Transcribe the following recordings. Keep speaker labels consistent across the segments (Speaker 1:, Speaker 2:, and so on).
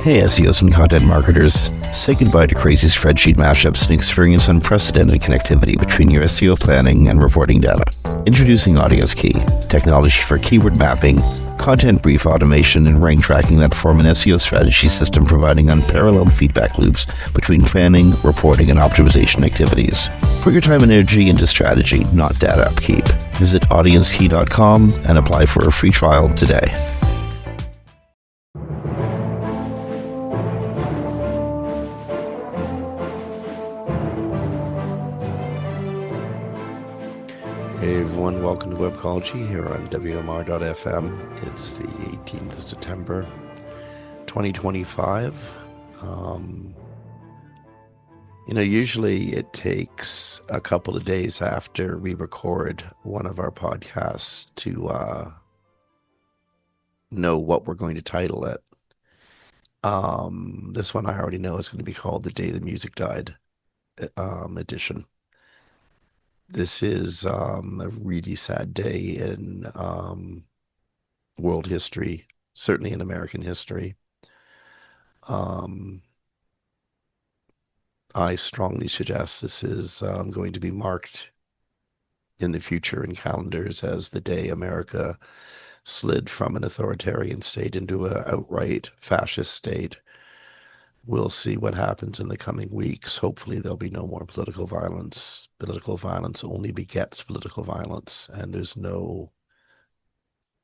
Speaker 1: Hey SEOs and content marketers, say goodbye to crazy spreadsheet mashups and experience unprecedented connectivity between your SEO planning and reporting data. Introducing Audience Key, technology for keyword mapping, content brief automation, and rank tracking that form an SEO strategy system providing unparalleled feedback loops between planning, reporting, and optimization activities. Put your time and energy into strategy, not data upkeep. Visit audiencekey.com and apply for a free trial today. Hey everyone, welcome to Webcology here on WMR.fm. It's the 18th of September, 2025. Usually it takes a couple of days after we record one of our podcasts to know what we're going to title it. This one I already know is going to be called The Day the Music Died edition. This is a really sad day in world history, certainly in American history. I strongly suggest this is going to be marked in the future in calendars as the day America slid from an authoritarian state into an outright fascist state. We'll see what happens in the coming weeks. Hopefully there'll be no more political violence. Political violence only begets political violence, and there's no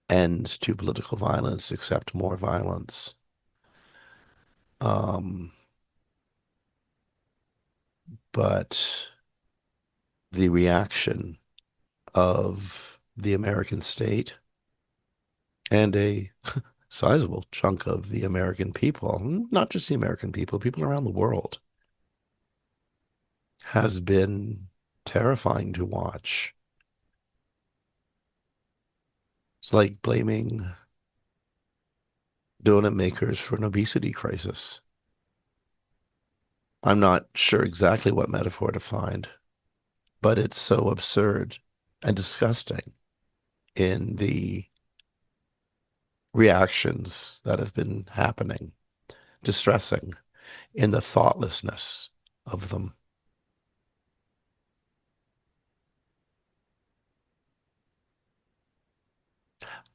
Speaker 1: end to political violence except more violence. But the reaction of the American state and a sizable chunk of the American people, not just the American people, people around the world, has been terrifying to watch. It's like blaming donut makers for an obesity crisis. I'm not sure exactly what metaphor to find, but it's so absurd and disgusting in the reactions that have been happening, distressing in the thoughtlessness of them.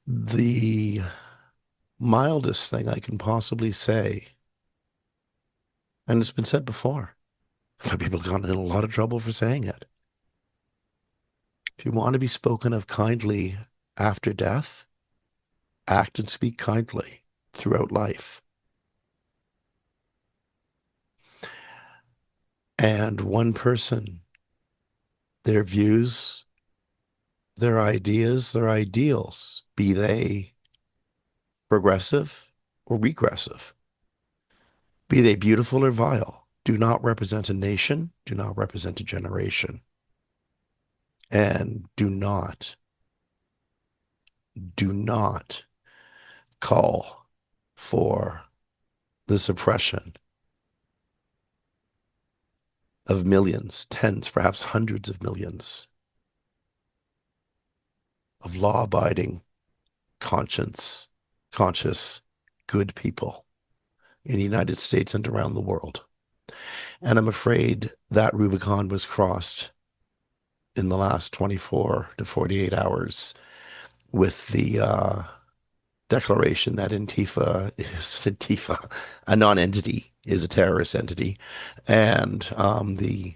Speaker 1: The mildest thing I can possibly say, and it's been said before, but people have gotten in a lot of trouble for saying it. If you want to be spoken of kindly after death, act and speak kindly throughout life. And one person, their views, their ideas, their ideals, be they progressive or regressive, be they beautiful or vile, do not represent a nation, do not represent a generation, and do not call for the suppression of millions, tens, perhaps hundreds of millions of law-abiding, conscious, good people in the United States and around the world. And I'm afraid that Rubicon was crossed in the last 24 to 48 hours with the declaration that Antifa, a non-entity, is a terrorist entity, and the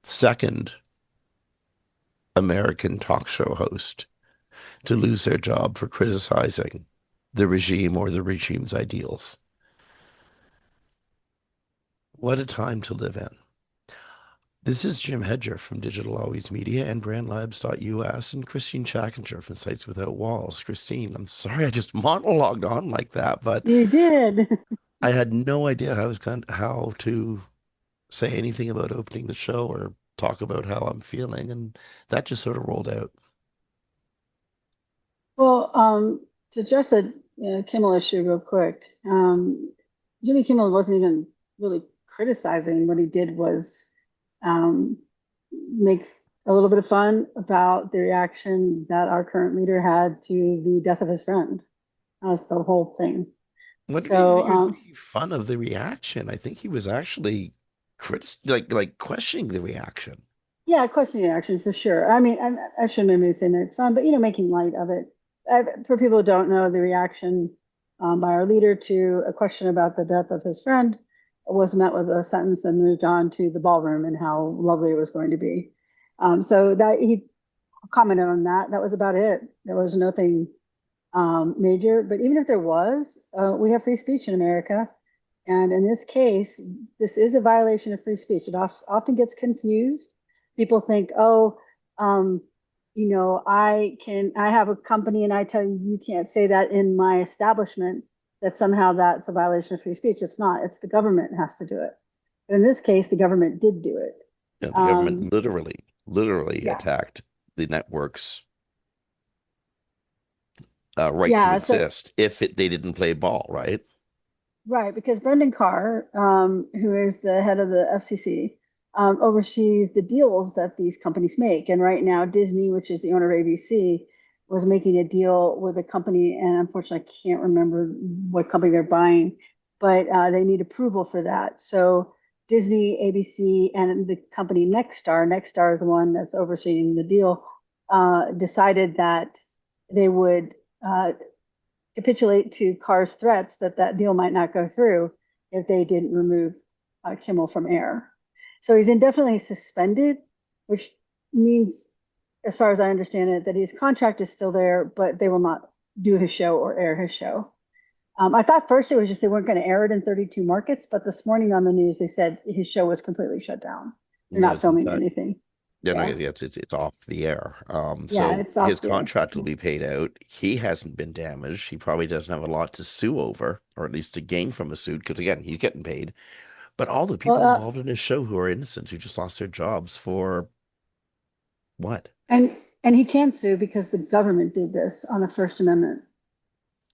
Speaker 1: second American talk show host to lose their job for criticizing the regime or the regime's ideals. What a time to live in. This is Jim Hedger from Digital Always Media and BrandLabs.us and Christine Chackinger from Sites Without Walls. Christine, I'm sorry I just monologued on like that, but
Speaker 2: You did.
Speaker 1: I had no idea how to say anything about opening the show or talk about how I'm feeling, and that just sort of rolled out.
Speaker 2: Well, to address the Kimmel issue real quick, Jimmy Kimmel wasn't even really criticizing. What he did was um, make a little bit of fun about the reaction that our current leader had to the death of his friend. That was the whole thing.
Speaker 1: What did
Speaker 2: So
Speaker 1: he was making fun of the reaction? I think he was actually like questioning the reaction.
Speaker 2: yeah, question action for sure. I mean, I shouldn't maybe say make fun, but making light of it. For people who don't know, the reaction by our leader to a question about the death of his friend was met with a sentence and moved on to the ballroom and how lovely it was going to be. So that he commented on that. That was about it. There was nothing major. But even if there was, we have free speech in America. And in this case, this is a violation of free speech. It often gets confused. People think, oh, um, I have a company and I tell you, you can't say that in my establishment, that somehow that's a violation of free speech. It's not, it's the government has to do it. But in this case, the government did do it.
Speaker 1: You know, the
Speaker 2: Um,
Speaker 1: government literally
Speaker 2: yeah.
Speaker 1: attacked the network's right to
Speaker 2: Yeah. So
Speaker 1: exist they didn't play ball, right?
Speaker 2: right, because Brendan Carr, who is the head of the FCC, oversees the deals that these companies make. And right now, Disney, which is the owner of ABC, was making a deal with a company, and unfortunately, I can't remember what company they're buying, but they need approval for that. So Disney, ABC, and the company Nexstar is the one that's overseeing the deal, decided that they would capitulate to Carr's threats that that deal might not go through if they didn't remove Kimmel from air. So he's indefinitely suspended, which means, as far as I understand it, that his contract is still there, but they will not do his show or air his show. I thought first it was just they weren't going to air it in 32 markets, but this morning on the news they said his show was completely shut down. They're not
Speaker 1: Yes, in
Speaker 2: filming
Speaker 1: fact,
Speaker 2: anything.
Speaker 1: yeah, no,
Speaker 2: Yeah,
Speaker 1: it's off the air.
Speaker 2: yeah,
Speaker 1: So
Speaker 2: it's
Speaker 1: his
Speaker 2: off there.
Speaker 1: contract will be paid out. He hasn't been damaged. He probably doesn't have a lot to sue over, or at least to gain from a suit, because again, he's getting paid. But all the
Speaker 2: Well,
Speaker 1: people involved in his show who are innocent, who just lost their jobs for what?
Speaker 2: and he can sue because the government did this on a First Amendment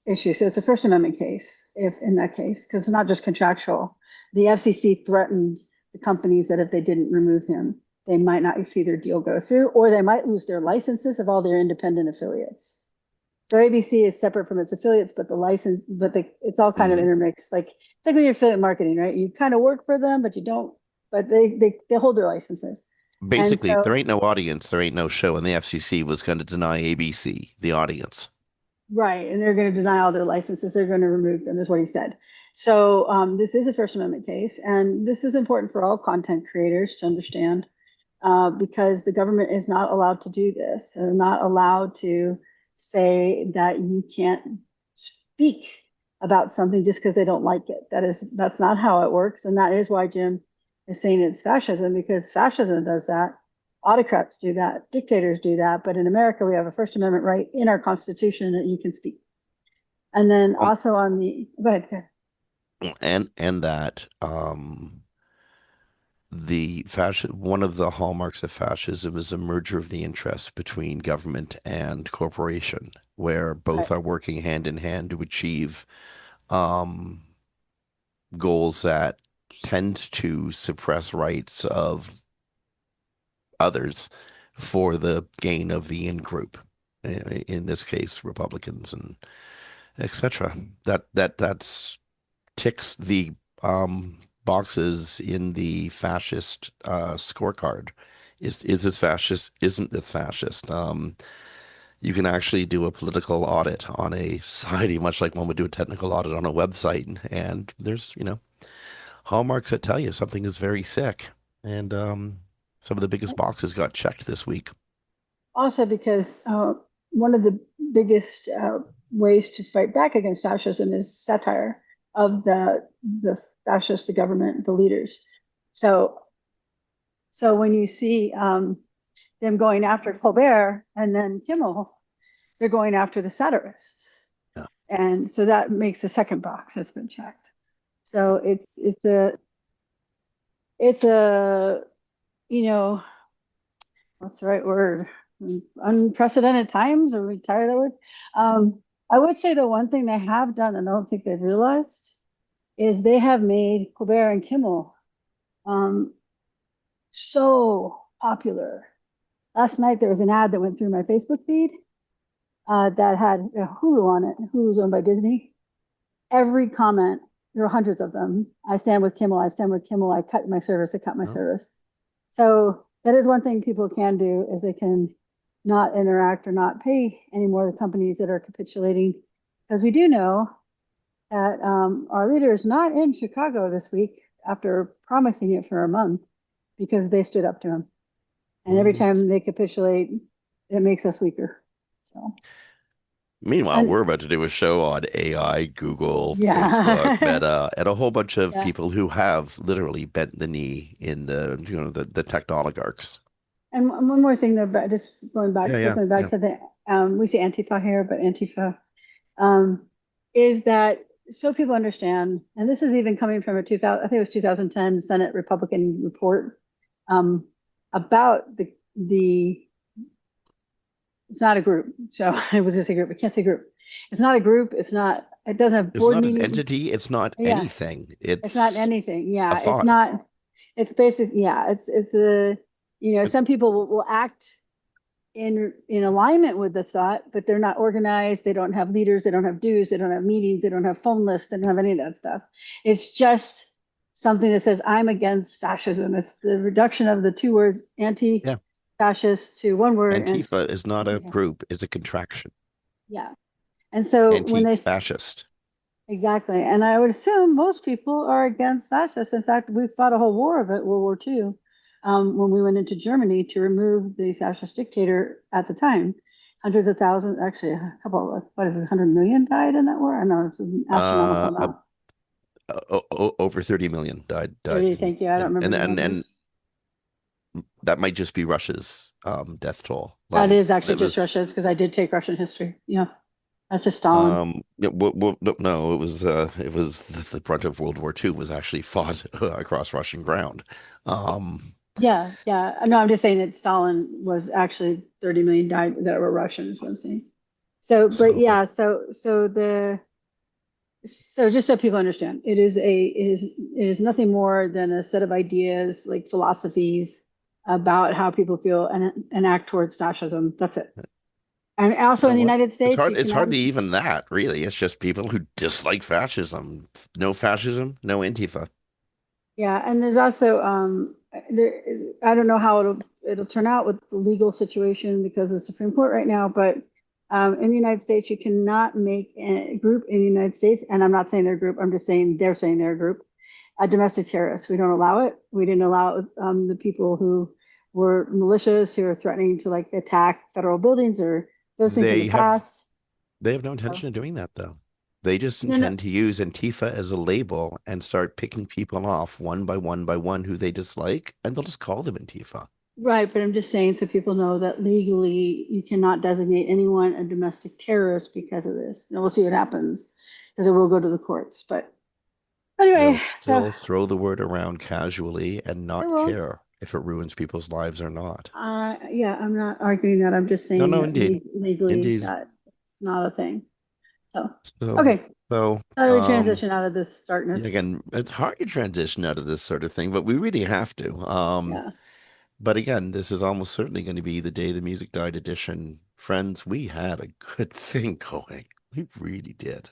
Speaker 2: issue. So it's a First Amendment case, if in that case, because it's not just contractual. The FCC threatened the companies that if they didn't remove him, they might not see their deal go through, or they might lose their licenses of all their independent affiliates. So ABC is separate from its affiliates, but the license, it's all kind of
Speaker 1: Mhm.
Speaker 2: intermixed. Like it's like when you're affiliate marketing, right? You kind of work for them, but you don't. But they hold their licenses, and
Speaker 1: Basically, if
Speaker 2: so
Speaker 1: there ain't no audience, there ain't no show, and the FCC was going to deny ABC the audience.
Speaker 2: right, and they're going to deny all their licenses. They're going to remove them, is what he said. So this is a First Amendment case, and this is important for all content creators to understand because the government is not allowed to do this. They're not allowed to say that you can't speak about something just because they don't like it. That's not how it works, and that is why Jim is saying it's fascism because fascism does that. Autocrats do that, dictators do that, but in America we have a First Amendment right in our Constitution that you can speak. And then
Speaker 1: Um,
Speaker 2: also on the go ahead. Go ahead.
Speaker 1: and that the fascism, one of the hallmarks of fascism is a merger of the interests between government and corporation, where
Speaker 2: Right.
Speaker 1: both are working hand in hand to achieve um, goals that tend to suppress rights of others for the gain of the in group. In this case, Republicans and etc. That's ticks the boxes in the fascist scorecard. Is this fascist? Isn't this fascist? You can actually do a political audit on a society, much like one would do a technical audit on a website, and there's hallmarks that tell you something is very sick. And some of the biggest boxes got checked this week.
Speaker 2: Also, because one of the biggest ways to fight back against fascism is satire of the fascist, the government, the leaders. So, so when you see them going after Colbert and then Kimmel, they're going after the satirists,
Speaker 1: Yeah.
Speaker 2: and so that makes a second box that's been checked. So it's a you know what's the right word? Unprecedented times. Are we tired of that word? I would say the one thing they have done, and I don't think they've realized, is they have made Colbert and Kimmel um, so popular. Last night there was an ad that went through my Facebook feed that had Hulu on it. Hulu's owned by Disney, every comment, there are hundreds of them. I stand with Kimmel. I stand with Kimmel. I cut my service. I cut my
Speaker 1: Oh,
Speaker 2: service. So that is one thing people can do is they can not interact or not pay anymore the companies that are capitulating, because we do know that our leader is not in Chicago this week after promising it for a month because they stood up to him. And every
Speaker 1: mm.
Speaker 2: time they capitulate, it makes us weaker. So,
Speaker 1: Meanwhile,
Speaker 2: and
Speaker 1: we're about to do a show on AI, Google, Facebook,
Speaker 2: yeah,
Speaker 1: Meta, and a whole bunch of
Speaker 2: yeah.
Speaker 1: people who have literally bent the knee in the tech oligarchs.
Speaker 2: And one more thing, though, just
Speaker 1: Yeah, yeah,
Speaker 2: circling back
Speaker 1: yeah.
Speaker 2: to the, we say Antifa here, but Antifa um, is that so people understand, and this is even coming from a 2000, I think it was 2010 Senate Republican report um, about the it's not a group. So it was just a group. I can't say group. It's not a group. It's not. It doesn't have
Speaker 1: It's
Speaker 2: board
Speaker 1: not an
Speaker 2: meetings.
Speaker 1: entity. It's not
Speaker 2: Yeah,
Speaker 1: anything.
Speaker 2: it's not
Speaker 1: It's
Speaker 2: anything.
Speaker 1: a
Speaker 2: Yeah, it's
Speaker 1: thought.
Speaker 2: not. It's basic. Yeah, it's a.
Speaker 1: It-
Speaker 2: Some people will act in alignment with the thought, but they're not organized. They don't have leaders. They don't have dues. They don't have meetings. They don't have phone lists. They don't have any of that stuff. It's just something that says I'm against fascism. It's the reduction of the two words
Speaker 1: yeah.
Speaker 2: anti-fascist to one word and
Speaker 1: Antifa is not a
Speaker 2: Antifa.
Speaker 1: group. It's a contraction.
Speaker 2: Yeah. And so when they
Speaker 1: Anti-fascist.
Speaker 2: exactly, and I would assume most people are against fascists. In fact, we fought a whole war of it, World War II, when we went into Germany to remove the fascist dictator at the time. Hundreds of thousands, actually, a couple of, what is it, 100 million died in that war? I know it's an
Speaker 1: Uh,
Speaker 2: astronomical amount.
Speaker 1: Over 30 million died,
Speaker 2: 30, thank you. I don't remember the
Speaker 1: and
Speaker 2: numbers.
Speaker 1: that might just be Russia's death toll.
Speaker 2: That
Speaker 1: Like
Speaker 2: is actually
Speaker 1: it
Speaker 2: just
Speaker 1: was
Speaker 2: Russia's because I did take Russian history. Yeah, that's just Stalin.
Speaker 1: no, it was the brunt of World War II was actually fought across Russian ground. Um,
Speaker 2: Yeah, yeah. No, I'm just saying that Stalin was actually 30 million died that were Russian, is what I'm saying. So, but
Speaker 1: so
Speaker 2: yeah, so just so people understand, it is nothing more than a set of ideas like philosophies about how people feel and act towards fascism. That's it. And
Speaker 1: you
Speaker 2: also in
Speaker 1: know
Speaker 2: the
Speaker 1: what?
Speaker 2: United States, you
Speaker 1: It's
Speaker 2: cannot.
Speaker 1: hardly even that, really. It's just people who dislike fascism. No fascism, no Antifa.
Speaker 2: Yeah, and there's also there. I don't know how it'll turn out with the legal situation because of the Supreme Court right now, but in the United States, you cannot make a group in the United States, and I'm not saying they're a group. I'm just saying they're a group, a domestic terrorist. We don't allow it. We didn't allow it with the people who were militias who are threatening to like attack federal buildings or those things in the
Speaker 1: They have
Speaker 2: past.
Speaker 1: They have no
Speaker 2: So,
Speaker 1: intention of doing that, though. They just
Speaker 2: no, no,
Speaker 1: intend to use Antifa as a label and start picking people off one by one who they dislike, and they'll just call them Antifa.
Speaker 2: right, but I'm just saying so people know that legally you cannot designate anyone a domestic terrorist because of this. And we'll see what happens because it will go to the courts. But
Speaker 1: They'll
Speaker 2: anyway, so
Speaker 1: still throw the word around casually and
Speaker 2: it
Speaker 1: not
Speaker 2: will.
Speaker 1: care if it ruins people's lives or not.
Speaker 2: Yeah, I'm not arguing that. I'm just
Speaker 1: No,
Speaker 2: saying
Speaker 1: no,
Speaker 2: that
Speaker 1: indeed.
Speaker 2: legally
Speaker 1: Indeed.
Speaker 2: that it's not a thing. So,
Speaker 1: So,
Speaker 2: okay,
Speaker 1: so,
Speaker 2: how do we transition out of this darkness?
Speaker 1: again, it's hard to transition out of this sort of thing, but we really have to.
Speaker 2: Yeah.
Speaker 1: But again, this is almost certainly going to be the Day the Music Died edition. Friends, we had a good thing going. We really did.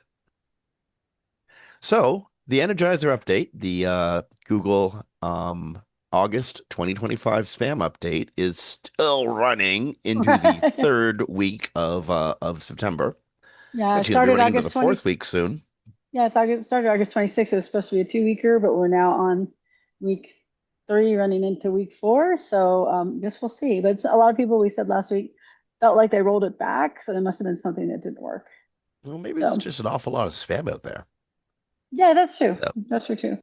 Speaker 1: So the Energizer update, the Google August 2025 spam update is still running into the
Speaker 2: Right.
Speaker 1: third week of September. It's
Speaker 2: Yeah, it
Speaker 1: actually going to be
Speaker 2: started
Speaker 1: running into the
Speaker 2: August 20.
Speaker 1: fourth week soon.
Speaker 2: Yeah, it started August 26th. It was supposed to be a 2 weeker, but we're now on week 3 running into week 4. So guess we'll see. But a lot of people we said last week felt like they rolled it back. So there must have been something that didn't work.
Speaker 1: Well, maybe there's
Speaker 2: So
Speaker 1: just an awful lot of spam out there.
Speaker 2: yeah, that's true.
Speaker 1: So,
Speaker 2: That's true too.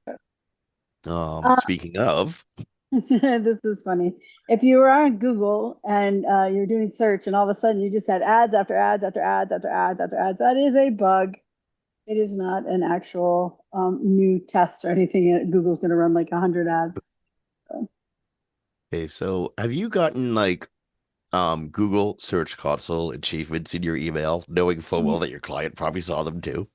Speaker 2: Uh,
Speaker 1: speaking of,
Speaker 2: this is funny. If you were on Google and you're doing search and all of a sudden you just had ads after ads after ads after ads after ads, that is a bug. It is not an actual new test or anything. Google's going to run like 100 ads. So.
Speaker 1: okay, so have you gotten like Google Search Console achievements in your email, knowing full well that your client probably saw them too?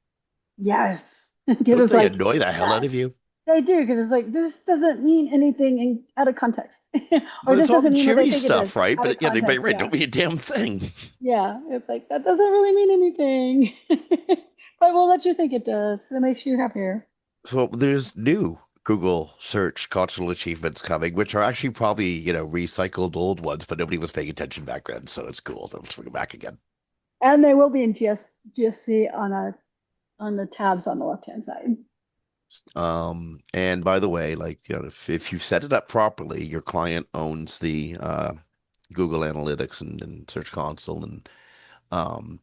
Speaker 2: Yes. Because
Speaker 1: Don't
Speaker 2: it's
Speaker 1: they
Speaker 2: like,
Speaker 1: annoy the hell out of you?
Speaker 2: they do, because it's like, this doesn't mean anything out of context. Or
Speaker 1: Well, it's
Speaker 2: this
Speaker 1: all the
Speaker 2: doesn't mean what they
Speaker 1: cheery
Speaker 2: think it does
Speaker 1: stuff, right?
Speaker 2: out of
Speaker 1: But yeah, they
Speaker 2: context.
Speaker 1: right,
Speaker 2: Yeah.
Speaker 1: don't mean a damn thing.
Speaker 2: Yeah. It's like, that doesn't really mean anything. But we'll let you think it does. It makes you happier.
Speaker 3: So there's new Google search console achievements coming, which are actually probably, recycled old ones, but nobody was paying attention back then. So it's cool to bring it back again.
Speaker 2: And they will be in GSC on the tabs on the left hand side.
Speaker 3: And by the way, like, if you set it up properly, your client owns the Google Analytics and Search Console and um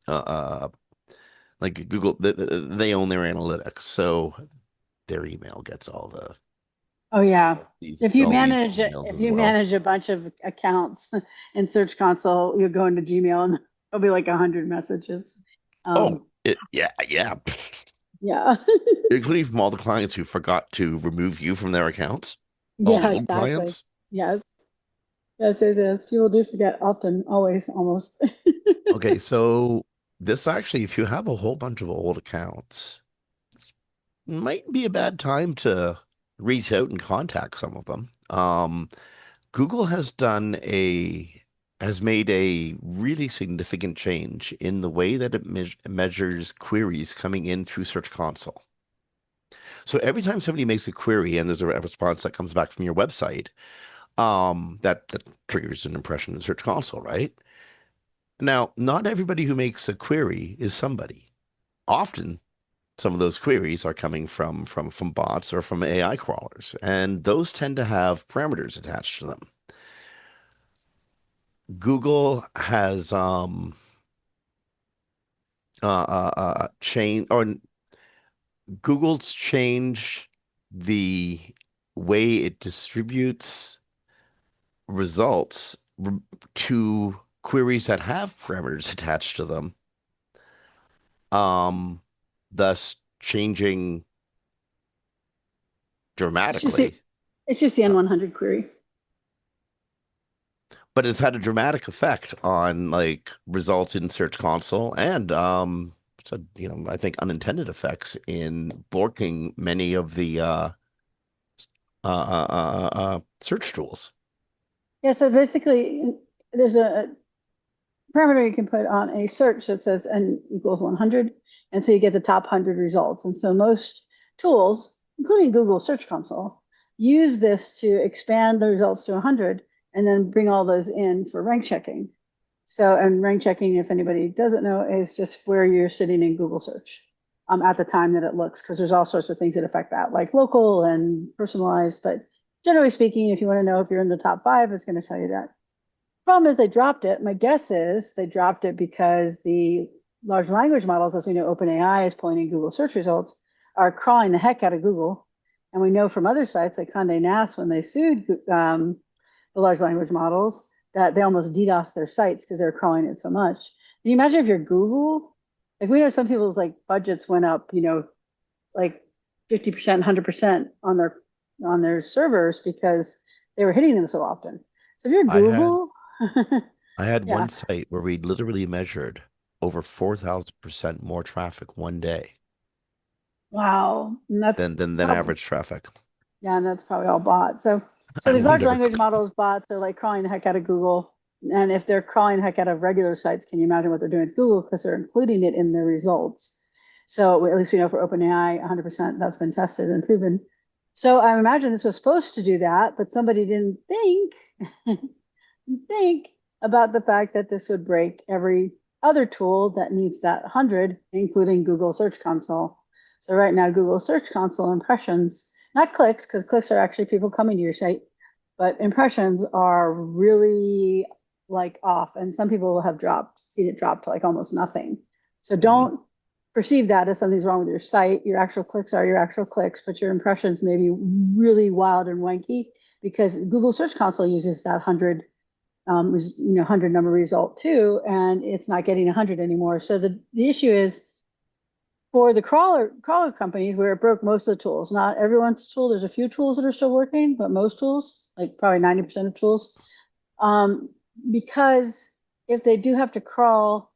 Speaker 3: uh, uh like Google, they own their analytics, so their email gets all the
Speaker 2: Oh yeah.
Speaker 3: these
Speaker 2: If you
Speaker 3: all these
Speaker 2: manage
Speaker 3: emails
Speaker 2: if
Speaker 3: as
Speaker 2: you
Speaker 3: well.
Speaker 2: manage a bunch of accounts in Search Console, you'll go into Gmail and there'll be like 100 messages.
Speaker 3: Oh,
Speaker 2: Um,
Speaker 3: yeah.
Speaker 2: yeah.
Speaker 3: Including from all the clients who forgot to remove you from their accounts, all
Speaker 2: Yeah,
Speaker 3: the old
Speaker 2: exactly.
Speaker 3: clients.
Speaker 2: Yes. Yes. People do forget often, always, almost.
Speaker 3: Okay, so this actually, if you have a whole bunch of old accounts, this might be a bad time to reach out and contact some of them. Google has made a really significant change in the way that it measures queries coming in through Search Console. So every time somebody makes a query and there's a response that comes back from your website, that triggers an impression in Search Console, right? Now, not everybody who makes a query is somebody. Often, some of those queries are coming from bots or from AI crawlers, and those tend to have parameters attached to them. Google has changed, or Google's changed the way it distributes results to queries that have parameters attached to them, um, thus changing
Speaker 2: It's just the
Speaker 3: dramatically.
Speaker 2: it's just the
Speaker 3: Uh,
Speaker 2: N100 query.
Speaker 3: but it's had a dramatic effect on like results in Search Console and so, I think unintended effects in blocking many of the search tools.
Speaker 2: Yeah, so basically there's a parameter you can put on a search that says n equals 100. And so you get the top 100 results. And so most tools, including Google Search Console, use this to expand the results to 100 and then bring all those in for rank checking. So, and rank checking, if anybody doesn't know, is just where you're sitting in Google search at the time that it looks, because there's all sorts of things that affect that, like local and personalized. But generally speaking, if you want to know if you're in the top 5, it's going to tell you that. Problem is they dropped it. My guess is they dropped it because the large language models, as we know, OpenAI is pulling in Google search results, are crawling the heck out of Google. And we know from other sites like Condé Nast, when they sued the large language models, that they almost DDoS their sites because they're crawling it so much. Can you imagine if you're Google? Like we know some people's like budgets went up, like 50%, 100% on their servers because they were hitting them so often. So if you're
Speaker 3: I had
Speaker 2: Google,
Speaker 3: I had
Speaker 2: yeah.
Speaker 3: one site where we literally measured over 4,000% more traffic one day
Speaker 2: Wow. And that's
Speaker 3: than
Speaker 2: probably,
Speaker 3: average traffic.
Speaker 2: yeah, and that's probably all bots. So
Speaker 3: I
Speaker 2: these large
Speaker 3: wonder.
Speaker 2: language models bots are like crawling the heck out of Google. And if they're crawling the heck out of regular sites, can you imagine what they're doing with Google? Because they're including it in their results. So at least we know for OpenAI, 100% that's been tested and proven. So I imagine this was supposed to do that, but somebody didn't think about the fact that this would break every other tool that needs that 100, including Google Search Console. So right now, Google Search Console impressions, not clicks, because clicks are actually people coming to your site, but impressions are really like off. And some people have seen it drop to like almost nothing. So
Speaker 3: Mhm.
Speaker 2: don't perceive that as something's wrong with your site. Your actual clicks are your actual clicks, but your impressions may be really wild and wanky because Google Search Console uses that 100 number result too, and it's not getting 100 anymore. So the issue is for the crawler companies where it broke most of the tools. Not everyone's tool. There's a few tools that are still working, but most tools, like probably 90% of tools, um, because if they do have to crawl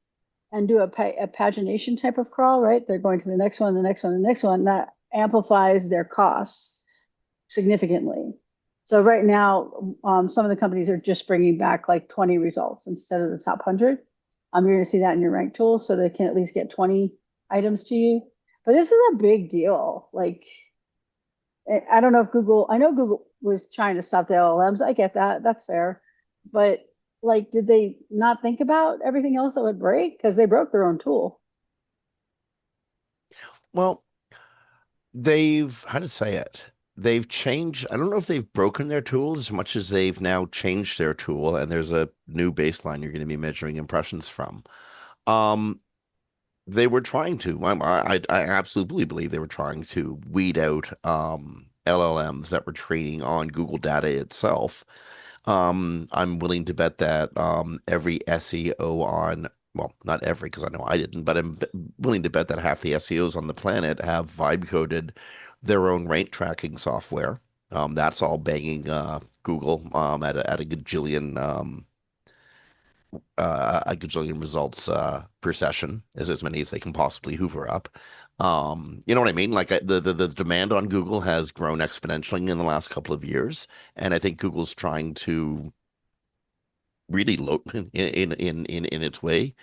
Speaker 2: and do a pagination type of crawl, right? They're going to the next one, the next one, the next one. That amplifies their costs significantly. So right now, some of the companies are just bringing back like 20 results instead of the top 100. You're going to see that in your rank tools, so they can at least get 20 items to you. But this is a big deal. Like, I don't know if Google, I know Google was trying to stop the LLMs. I get that. That's fair. But like, did they not think about everything else that would break? Because they broke their own tool.
Speaker 3: Well, they've, how to say it? They've changed. I don't know if they've broken their tool as much as they've now changed their tool, and there's a new baseline you're going to be measuring impressions from. Um, they were trying to. I absolutely believe they were trying to weed out LLMs that were training on Google data itself. I'm willing to bet that every SEO on, well, not every, because I know I didn't, but I'm willing to bet that half the SEOs on the planet have vibe coded their own rank tracking software. That's all banging Google at a gajillion results per session, is as many as they can possibly hoover up. You know what I mean? Like the demand on Google has grown exponentially in the last couple of years, and I think Google's trying to really load in its way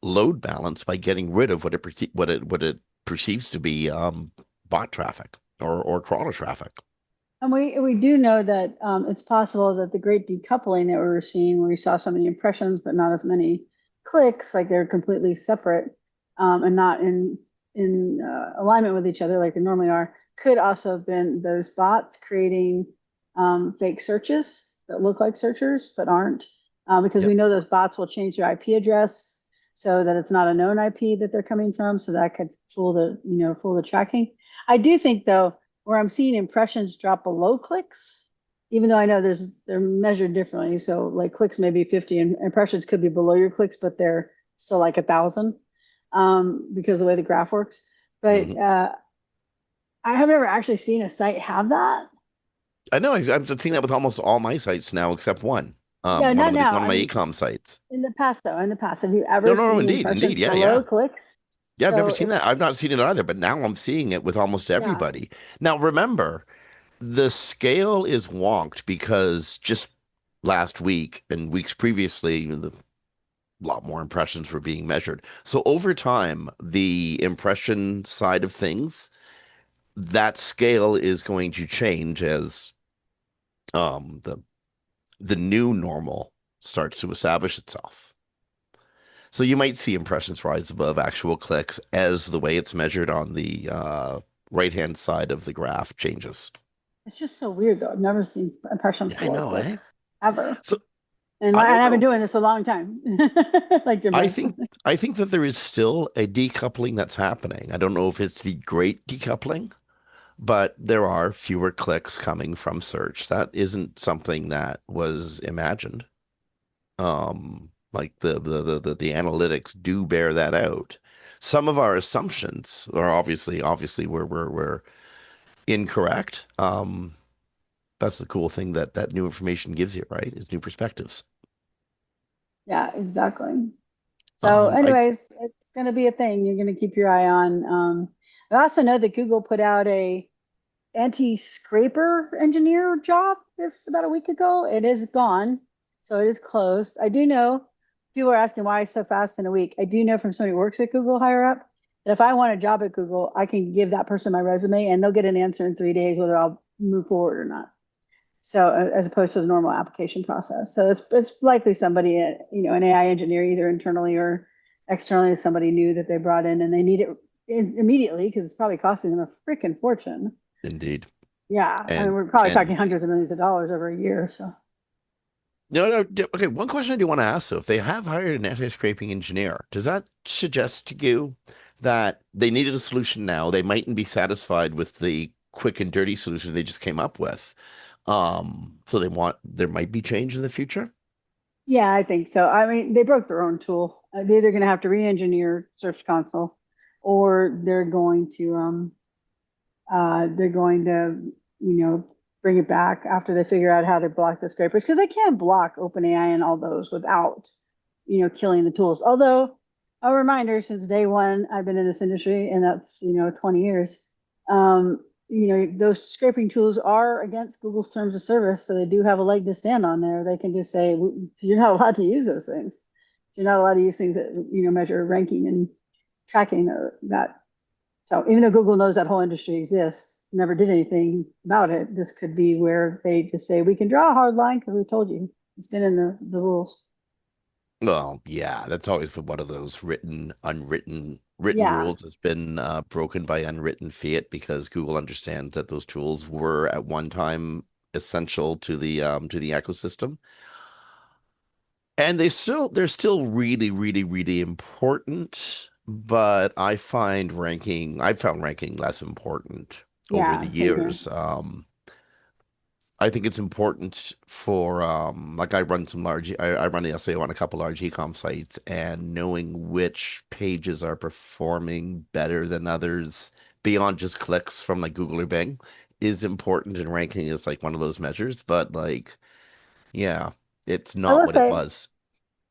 Speaker 3: load balance by getting rid of what it perceives to be bot traffic or crawler traffic.
Speaker 2: And we do know that it's possible that the great decoupling that we were seeing, where we saw so many impressions but not as many clicks, like they're completely separate and not in alignment with each other like they normally are, could also have been those bots creating fake searches that look like searchers but aren't, because we
Speaker 3: Yep.
Speaker 2: know those bots will change their IP address so that it's not a known IP that they're coming from, so that could fool the tracking. I do think though, where I'm seeing impressions drop below clicks, even though I know they're measured differently. So like clicks may be 50 and impressions could be below your clicks, but they're still like 1,000 because of the way the graph works. But
Speaker 3: hmm
Speaker 2: I have never actually seen a site have that.
Speaker 3: I know. I've seen that with almost all my sites now, except one.
Speaker 2: Yeah, not now.
Speaker 3: One of
Speaker 2: I
Speaker 3: my
Speaker 2: mean,
Speaker 3: ecom sites.
Speaker 2: in the past though, in the past, have you
Speaker 3: No,
Speaker 2: ever
Speaker 3: no, no,
Speaker 2: seen
Speaker 3: indeed,
Speaker 2: impressions
Speaker 3: yeah,
Speaker 2: below
Speaker 3: yeah.
Speaker 2: clicks?
Speaker 3: Yeah, I've never
Speaker 2: So
Speaker 3: seen that. I've not seen it either, but now I'm seeing it with almost
Speaker 2: yeah,
Speaker 3: everybody. Now, remember, the scale is wonked because just last week and weeks previously, a lot more impressions were being measured. So over time, the impression side of things, that scale is going to change as um, the the new normal starts to establish itself. So you might see impressions rise above actual clicks as the way it's measured on the right-hand side of the graph changes.
Speaker 2: it's just so weird though. I've never seen impressions
Speaker 3: Yeah, I
Speaker 2: below
Speaker 3: know, eh?
Speaker 2: clicks ever.
Speaker 3: So
Speaker 2: And
Speaker 3: I don't
Speaker 2: I've been
Speaker 3: know.
Speaker 2: doing this a long time, like Jim
Speaker 3: I
Speaker 2: Rome.
Speaker 3: think I think that there is still a decoupling that's happening. I don't know if it's the great decoupling, but there are fewer clicks coming from search. That isn't something that was imagined. Like the analytics do bear that out. Some of our assumptions are obviously we're incorrect. That's the cool thing that that new information gives you, right? Is new perspectives.
Speaker 2: Yeah, exactly. So,
Speaker 3: I
Speaker 2: anyways, it's going to be a thing you're going to keep your eye on. I also know that Google put out a anti-scraper engineer job this about a week ago. It is gone, so it is closed. I do know people are asking why so fast in a week. I do know from somebody who works at Google higher up that if I want a job at Google, I can give that person my resume and they'll get an answer in 3 days whether I'll move forward or not. So as opposed to the normal application process. So it's likely somebody, an AI engineer, either internally or externally, somebody new that they brought in and they need it immediately because it's probably costing them a freaking fortune.
Speaker 3: indeed.
Speaker 2: Yeah, I mean
Speaker 3: And
Speaker 2: we're probably talking
Speaker 3: and
Speaker 2: hundreds of millions of dollars over a year. So
Speaker 3: okay, one question I do want to ask though, if they have hired an anti-scraping engineer, does that suggest to you that they needed a solution now? They mightn't be satisfied with the quick and dirty solution they just came up with. So there might be change in the future.
Speaker 2: yeah, I think so. I mean they broke their own tool. They're either going to have to re-engineer Search Console, or they're going to, bring it back after they figure out how to block the scrapers because they can't block OpenAI and all those without, killing the tools. Although, a reminder, since day one, I've been in this industry, and that's 20 years. Those scraping tools are against Google's terms of service, so they do have a leg to stand on there. They can just say you're not allowed to use those things. You're not allowed to use things that measure ranking and tracking that. So even though Google knows that whole industry exists, never did anything about it, this could be where they just say, we can draw a hard line because we told you. It's been in the rules.
Speaker 3: Well, yeah, that's always been one of those written
Speaker 2: Yeah.
Speaker 3: rules has been broken by unwritten fiat because Google understands that those tools were at one time essential to the ecosystem. And they're still really, really, really important, but I've found ranking less important over the
Speaker 2: Yeah. Same here.
Speaker 3: years. I think it's important for like I run the SEO on a couple large ecom sites, and knowing which pages are performing better than others beyond just clicks from like Google or Bing is important, and ranking is like one of those measures. But like, yeah, it's
Speaker 2: I
Speaker 3: not
Speaker 2: will
Speaker 3: what it
Speaker 2: say,
Speaker 3: was.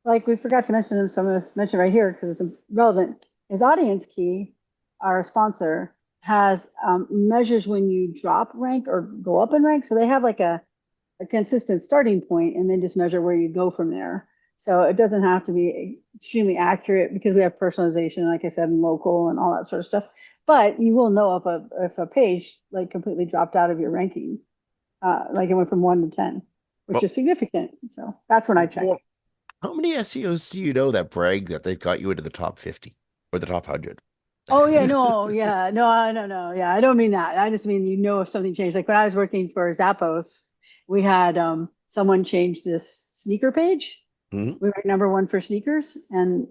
Speaker 2: like we forgot to mention, and some of us mentioned right here because it's relevant, is Audience Key, our sponsor, has measures when you drop rank or go up in rank. So they have like a consistent starting point and then just measure where you go from there. So it doesn't have to be extremely accurate because we have personalization, like I said, and local and all that sort of stuff. But you will know if a page like completely dropped out of your ranking, like it went from 1 to 10, which
Speaker 3: Well,
Speaker 2: is significant. So that's when I check.
Speaker 3: well, how many SEOs do you know that brag that they've got you into the top 50 or the top 100?
Speaker 2: Oh yeah, no, yeah, no, I don't know. Yeah, I don't mean that. I just mean if something changed. Like when I was working for Zappos, we had someone change this sneaker page.
Speaker 3: Mhm.
Speaker 2: We were #1 for sneakers and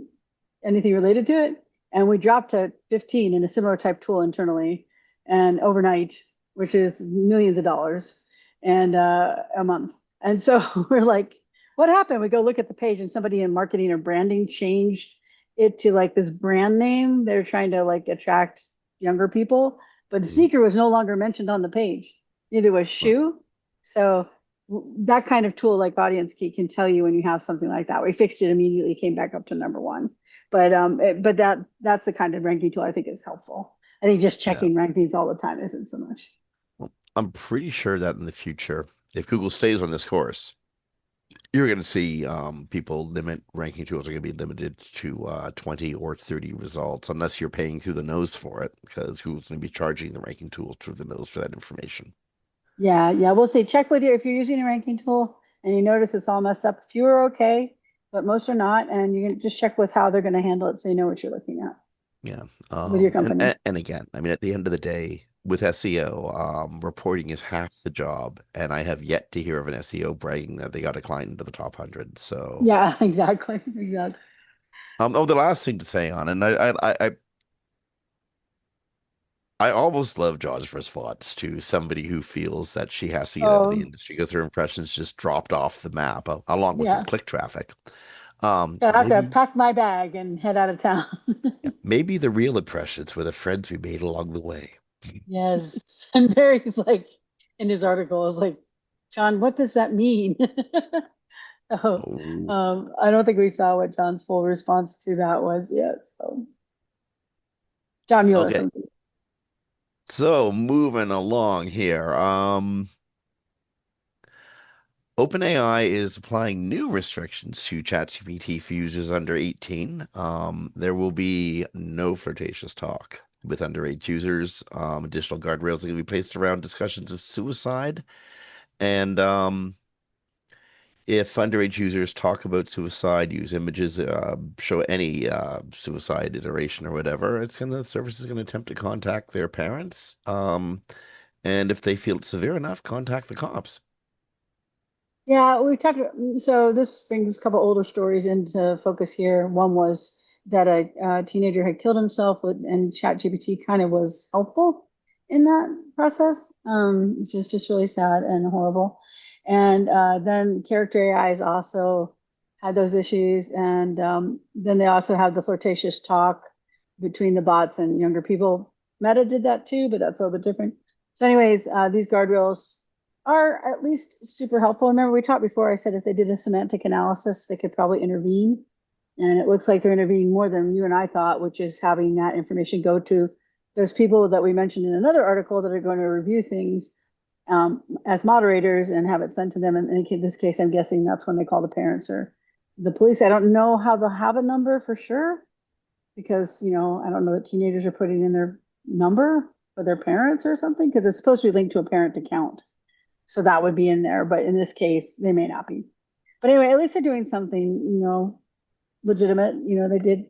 Speaker 2: anything related to it. And we dropped to 15 in a similar type tool internally and overnight, which is millions of dollars and a month. And so we're like, what happened? We go look at the page and somebody in marketing or branding changed it to like this brand name. They're trying to like attract younger people, but the
Speaker 3: Mhm.
Speaker 2: sneaker was no longer mentioned on the page. Neither was
Speaker 3: Well,
Speaker 2: shoe. So that kind of tool like Audience Key can tell you when you have something like that. We fixed it immediately, came back up to #1. But that's the kind of ranking tool I think is helpful. I think just
Speaker 3: yeah.
Speaker 2: checking rankings all the time isn't so much.
Speaker 3: Well, I'm pretty sure that in the future, if Google stays on this course, you're going to see people limit ranking tools are going to be limited to 20 or 30 results unless you're paying through the nose for it because Google's going to be charging the ranking tools through the nose for that information.
Speaker 2: Yeah, yeah. We'll say check with you if you're using a ranking tool and you notice it's all messed up. A few are okay, but most are not. And you can just check with how they're going to handle it so you know what you're looking at
Speaker 3: Yeah.
Speaker 2: with your company.
Speaker 3: And again, I mean, at the end of the day, with SEO, reporting is half the job, and I have yet to hear of an SEO bragging that they got a client into the top 100. So,
Speaker 2: Yeah, exactly. Exactly.
Speaker 3: oh, the last thing to say on, and I almost love John's response to somebody who feels that she has to get out of the
Speaker 2: Oh,
Speaker 3: industry because her impressions just dropped off the map, along with her
Speaker 2: yeah.
Speaker 3: click traffic.
Speaker 2: So I have to
Speaker 3: Maybe,
Speaker 2: pack my bag and head out of town.
Speaker 3: yeah, maybe the real impressions were the friends we made along the way.
Speaker 2: Yes. And Barry's like in his article is like, John, what does that mean? So
Speaker 3: Oh,
Speaker 2: I don't think we saw what John's full response to that was yet. So John Mueller
Speaker 3: okay.
Speaker 2: from
Speaker 3: So moving along here. OpenAI is applying new restrictions to ChatGPT for users under 18. There will be no flirtatious talk with underage users. Additional guardrails are going to be placed around discussions of suicide. And if underage users talk about suicide, use images, show any suicide iteration or whatever, the service is going to attempt to contact their parents. And if they feel it's severe enough, contact the cops.
Speaker 2: Yeah, we talked. So this brings a couple older stories into focus here. One was that a teenager had killed himself, and ChatGPT kind of was helpful in that process, which is just really sad and horrible. And then character AIs also had those issues, and then they also have the flirtatious talk between the bots and younger people. Meta did that too, but that's a little bit different. So, anyways, these guardrails are at least super helpful. Remember, we talked before, I said if they did a semantic analysis, they could probably intervene. And it looks like they're intervening more than you and I thought, which is having that information go to those people that we mentioned in another article that are going to review things as moderators and have it sent to them. And in this case, I'm guessing that's when they call the parents or the police. I don't know how they'll have a number for sure, because, I don't know that teenagers are putting in their number for their parents or something because it's supposed to be linked to a parent account. So that would be in there, but in this case, they may not be. But anyway, at least they're doing something, legitimate. They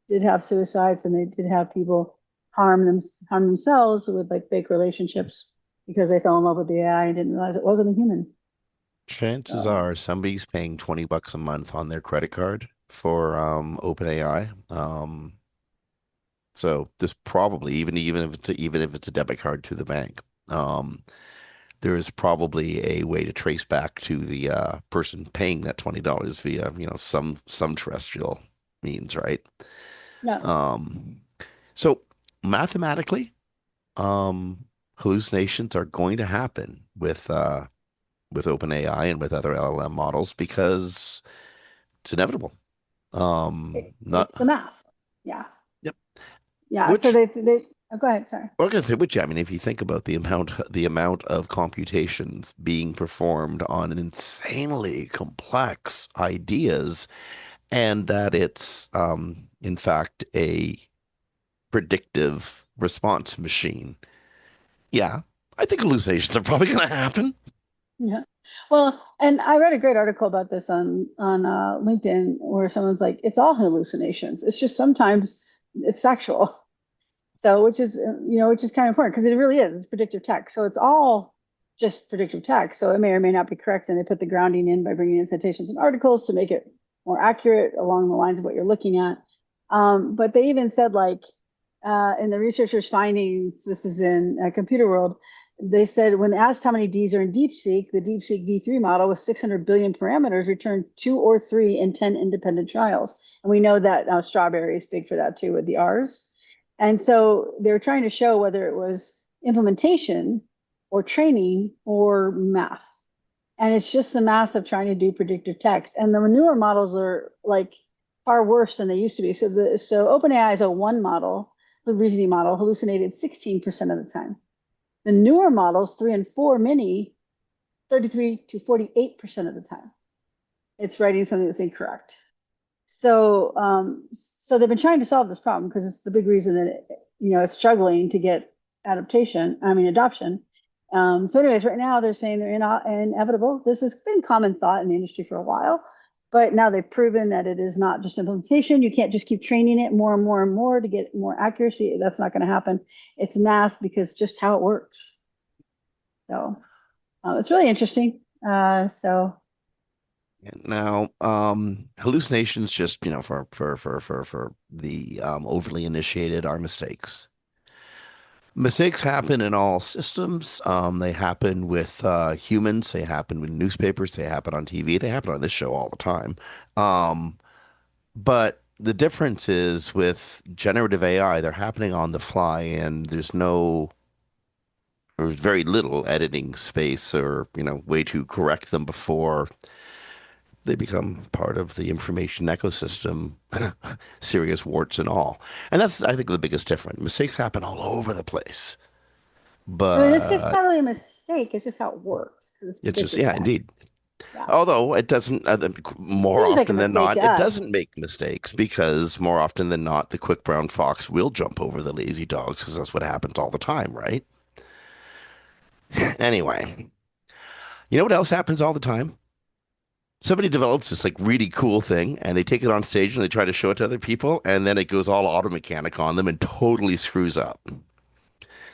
Speaker 2: did have suicides and they did have people harm themselves with like fake relationships because they fell in love with the AI and didn't realize it wasn't a human.
Speaker 3: Chances
Speaker 2: So
Speaker 3: are somebody's paying $20 a month on their credit card for OpenAI. So there's probably even if it's a debit card to the bank, um, there is probably a way to trace back to the person paying that $20 via some terrestrial means, right?
Speaker 2: yeah,
Speaker 3: Um, so mathematically, hallucinations are going to happen with OpenAI and with other LLM models because it's inevitable. Not
Speaker 2: it's the math. Yeah,
Speaker 3: Yep.
Speaker 2: yeah. So
Speaker 3: Which
Speaker 2: they oh, go ahead. Sorry.
Speaker 3: Well, I was gonna say, which I mean, if you think about the amount of computations being performed on an insanely complex ideas, and that it's in fact a predictive response machine. Yeah, I think hallucinations are probably going to happen.
Speaker 2: Yeah. Well, and I read a great article about this on LinkedIn where someone's like, it's all hallucinations. It's just sometimes it's factual. So, which is kind of important because it really is. It's predictive text. So it's all just predictive text. So it may or may not be correct. And they put the grounding in by bringing in citations and articles to make it more accurate along the lines of what you're looking at. But they even said like in the researchers' findings, this is in Computer World, they said when asked how many Ds are in DeepSeek, the DeepSeek V3 model with 600 billion parameters returned 2 or 3 in 10 independent trials. And we know that Strawberry is big for that too with the Rs. And so they were trying to show whether it was implementation or training or math. And it's just the math of trying to do predictive text. And the newer models are like far worse than they used to be. So OpenAI is a one model, the reasoning model, hallucinated 16% of the time. The newer models, 3 and 4 mini, 33 to 48% of the time. It's writing something that's incorrect. So they've been trying to solve this problem because it's the big reason that it's struggling to get adoption. So anyways, right now they're saying they're inevitable. This has been common thought in the industry for a while, but now they've proven that it is not just implementation. You can't just keep training it more and more and more to get more accuracy. That's not going to happen. It's math because just how it works. So it's really interesting. So
Speaker 3: Now, hallucinations just, for the overly initiated are mistakes. Mistakes happen in all systems. They happen with humans. They happen with newspapers. They happen on TV. They happen on this show all the time. Um, but the difference is with generative AI, they're happening on the fly, and there's very little editing space or way to correct them before they become part of the information ecosystem, serious warts and all. And that's, I think, the biggest difference. Mistakes happen all over the place,
Speaker 2: I mean, it's
Speaker 3: but
Speaker 2: not really a mistake. It's just how it works because it's
Speaker 3: it's just,
Speaker 2: predictive
Speaker 3: yeah,
Speaker 2: text.
Speaker 3: indeed.
Speaker 2: Yeah.
Speaker 3: Although it doesn't, more
Speaker 2: Seems like a
Speaker 3: often than
Speaker 2: mistake
Speaker 3: not,
Speaker 2: to
Speaker 3: it
Speaker 2: us.
Speaker 3: doesn't make mistakes because more often than not, the quick brown fox will jump over the lazy dogs because that's what happens all the time, right? Anyway, you know what else happens all the time? Somebody develops this like really cool thing and they take it on stage and they try to show it to other people and then it goes all auto mechanic on them and totally screws up.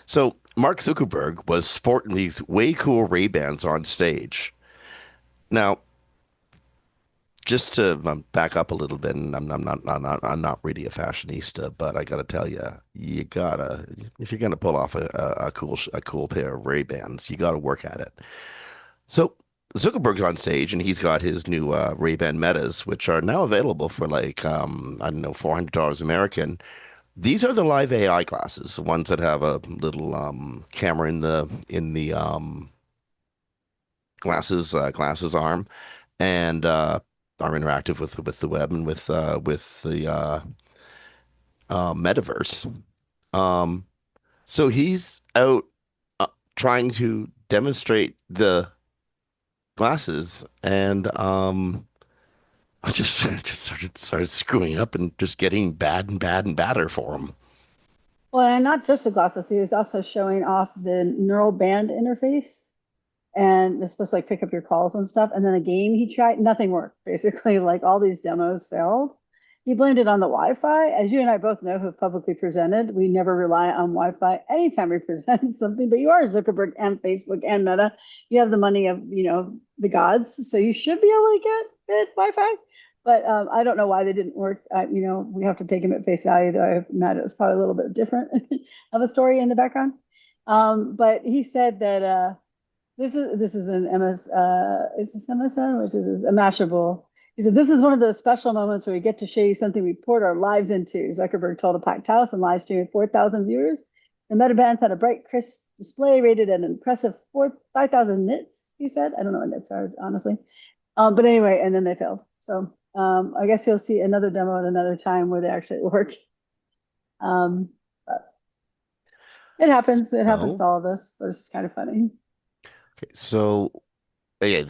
Speaker 3: So Mark Zuckerberg was sporting these way cool Ray-Bans on stage. Now, just to back up a little bit, and I'm not really a fashionista, but I gotta tell you, you gotta if you're gonna pull off a cool pair of Ray-Bans, you gotta work at it. So Zuckerberg's on stage and he's got his new Ray-Ban Metas, which are now available for like I don't know, $400 American. These are the live AI glasses, the ones that have a little camera in the glasses arm and are interactive with the web and with the metaverse. Um, so he's out uh, trying to demonstrate the glasses and I just started screwing up and just getting bad and bad and badder for him.
Speaker 2: Well, and not just the glasses, he was also showing off the neural band interface, and it's supposed to like pick up your calls and stuff. And then a game he tried, nothing worked. Basically, like all these demos failed. He blamed it on the Wi-Fi. As you and I both know, who have publicly presented, we never rely on Wi-Fi anytime we present something. But you are Zuckerberg and Facebook and Meta. You have the money of the gods, so you should be able to get good Wi-Fi. But I don't know why they didn't work. We have to take him at face value. Though I imagine it was probably a little bit different of a story in the background. But he said that. This is an MS is this MSN, which is a Mashable. He said this is one of those special moments where we get to show you something we poured our lives into. Zuckerberg told a packed house and live streamed 4,000 viewers. The Metabands had a bright, crisp display rated at an impressive 5,000 nits. He said, I don't know what nits are honestly, but anyway, and then they failed. So I guess you'll see another demo at another time where they actually work. But it happens. It happens
Speaker 3: Oh,
Speaker 2: to all of us, but it's kind of funny.
Speaker 3: okay. So yeah,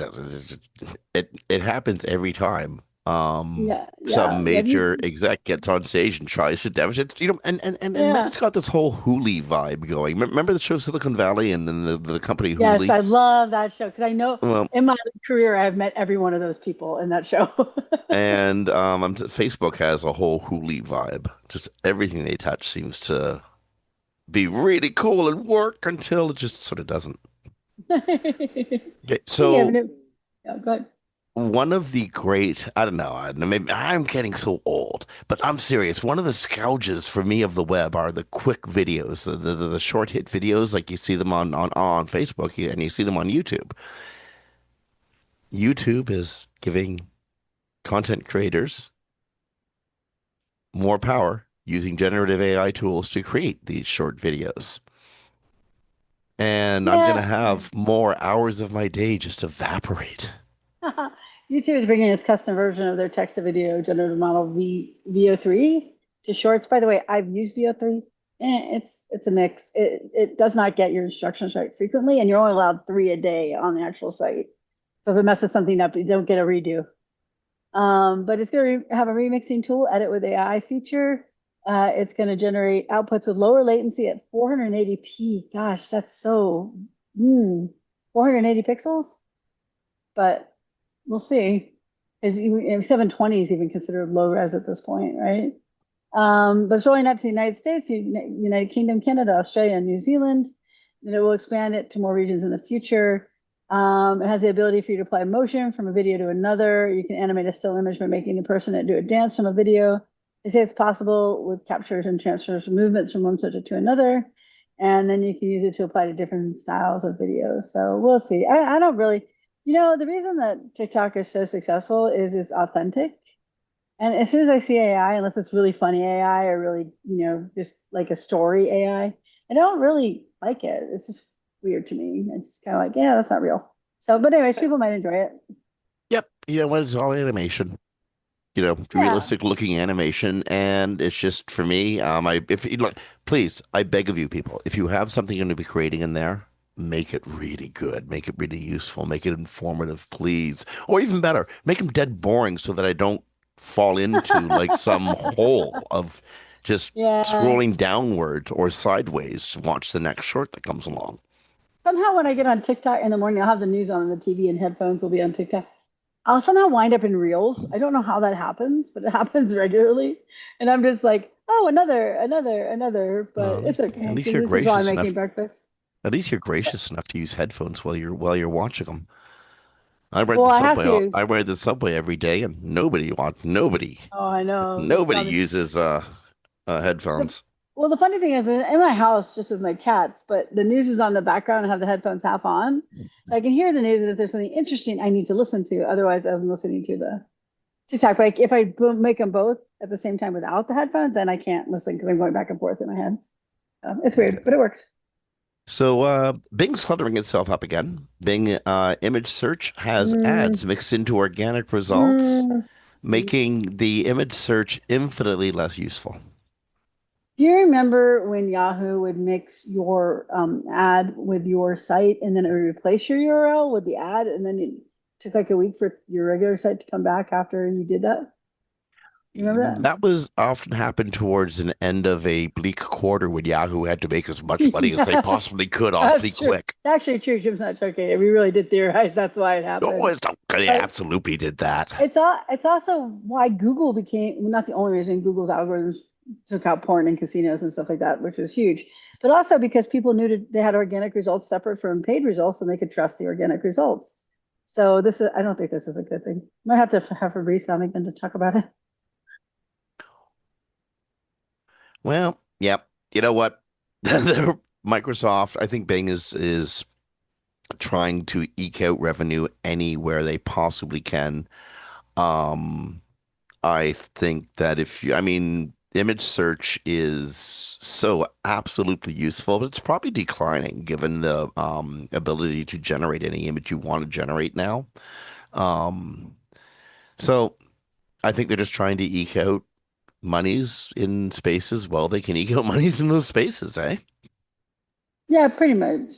Speaker 3: it happens every time.
Speaker 2: Yeah,
Speaker 3: Some
Speaker 2: yeah. Have
Speaker 3: major
Speaker 2: you?
Speaker 3: exec gets on stage and tries to demonstrate, and
Speaker 2: Yeah.
Speaker 3: Meta's got this whole Hooli vibe going. Remember the show Silicon Valley and then the company
Speaker 2: Yes,
Speaker 3: Hooli?
Speaker 2: I love that show because I know
Speaker 3: Well,
Speaker 2: in my career I've met every one of those people in that show.
Speaker 3: and Facebook has a whole Hooli vibe. Just everything they touch seems to be really cool and work until it just sort of doesn't. Okay,
Speaker 2: Speaking of
Speaker 3: so
Speaker 2: new, yeah, go ahead.
Speaker 3: one of the great, I don't know, maybe I'm getting so old, but I'm serious. One of the scourges for me of the web are the quick videos, the short hit videos, like you see them on Facebook and you see them on YouTube. YouTube is giving content creators more power using generative AI tools to create these short videos. And I'm going to
Speaker 2: Yeah,
Speaker 3: have more hours of my day just evaporate.
Speaker 2: YouTube is bringing its custom version of their text to video generative model VO3 to Shorts. By the way, I've used VO3. It's a mix. It does not get your instructions right frequently, and you're only allowed 3 a day on the actual site. So if it messes something up, you don't get a redo. But it's going to have a remixing tool, edit with AI feature. It's going to generate outputs with lower latency at 480p. Gosh, that's so 480 pixels. But we'll see. 720 is even considered low res at this point, right? But it's rolling out to the United States, United Kingdom, Canada, Australia, and New Zealand. And it will expand it to more regions in the future. It has the ability for you to apply motion from a video to another. You can animate a still image by making the person do a dance from a video. They say it's possible with captures and transfers of movements from one subject to another. And then you can use it to apply to different styles of videos. So we'll see. I don't really, the reason that TikTok is so successful is it's authentic. And as soon as I see AI, unless it's really funny AI or really, just like a story AI, I don't really like it. It's just weird to me. It's kind of like, yeah, that's not real. So, but anyways, people might enjoy it.
Speaker 3: Yep, you know what? It's all animation.
Speaker 2: Yeah.
Speaker 3: Realistic looking animation, and it's just for me. I if you look, please, I beg of you, people, if you have something you're going to be creating in there, make it really good, make it really useful, make it informative, please, or even better, make them dead boring so that I don't fall into like some hole of just
Speaker 2: Yeah.
Speaker 3: scrolling downwards or sideways to watch the next short that comes along.
Speaker 2: Somehow when I get on TikTok in the morning, I'll have the news on the TV and headphones will be on TikTok. I'll somehow wind up in reels. I don't know how that happens, but it happens regularly. And I'm just like, oh, another, but
Speaker 3: Well,
Speaker 2: it's okay
Speaker 3: at least
Speaker 2: because
Speaker 3: you're
Speaker 2: this is why I'm
Speaker 3: gracious
Speaker 2: making
Speaker 3: enough.
Speaker 2: breakfast.
Speaker 3: At least you're gracious enough to use headphones while you're watching them. I ride
Speaker 2: Well,
Speaker 3: the
Speaker 2: I have
Speaker 3: subway.
Speaker 2: to.
Speaker 3: I ride the subway every day, and
Speaker 2: Oh, I know. It's
Speaker 3: nobody
Speaker 2: not as
Speaker 3: uses
Speaker 2: the
Speaker 3: headphones.
Speaker 2: well, the funny thing is in my house, just with my cats, but the news is on the background. I have the headphones half on, so I can hear the news. And if there's something interesting, I need to listen to. Otherwise, I'm listening to the TikTok. Like if I make them both at the same time without the headphones, then I can't listen because I'm going back and forth in my head. It's weird, but it works.
Speaker 3: So Bing's cluttering itself up again. Bing image search has
Speaker 2: Mm,
Speaker 3: ads mixed into organic results,
Speaker 2: mm.
Speaker 3: making the image search infinitely less useful.
Speaker 2: Do you remember when Yahoo would mix your ad with your site and then it would replace your URL with the ad and then took like a week for your regular site to come back after you did that. You remember
Speaker 3: That was often happened towards an end of a bleak quarter when Yahoo had to make as much money as they
Speaker 2: that?
Speaker 3: possibly could awfully
Speaker 2: That's true.
Speaker 3: quick.
Speaker 2: It's actually true. Jim's not joking. We really did theorize that's why it
Speaker 3: Oh,
Speaker 2: happened.
Speaker 3: they
Speaker 2: But
Speaker 3: absolutely did that.
Speaker 2: it's also why Google became, well, not the only reason Google's algorithms took out porn and casinos and stuff like that, which was huge, but also because people knew that they had organic results separate from paid results and they could trust the organic results. So this is, I don't think this is a good thing. Might have to have Fabrice on again to talk about it.
Speaker 3: Well, yep. You know what? Microsoft, I think Bing is trying to eke out revenue anywhere they possibly can. Um, I think that I mean, image search is so absolutely useful, but it's probably declining given the ability to generate any image you want to generate now. Um, so I think they're just trying to eke out monies in spaces. Well, they can eke out monies in those spaces, eh?
Speaker 2: Yeah, pretty much.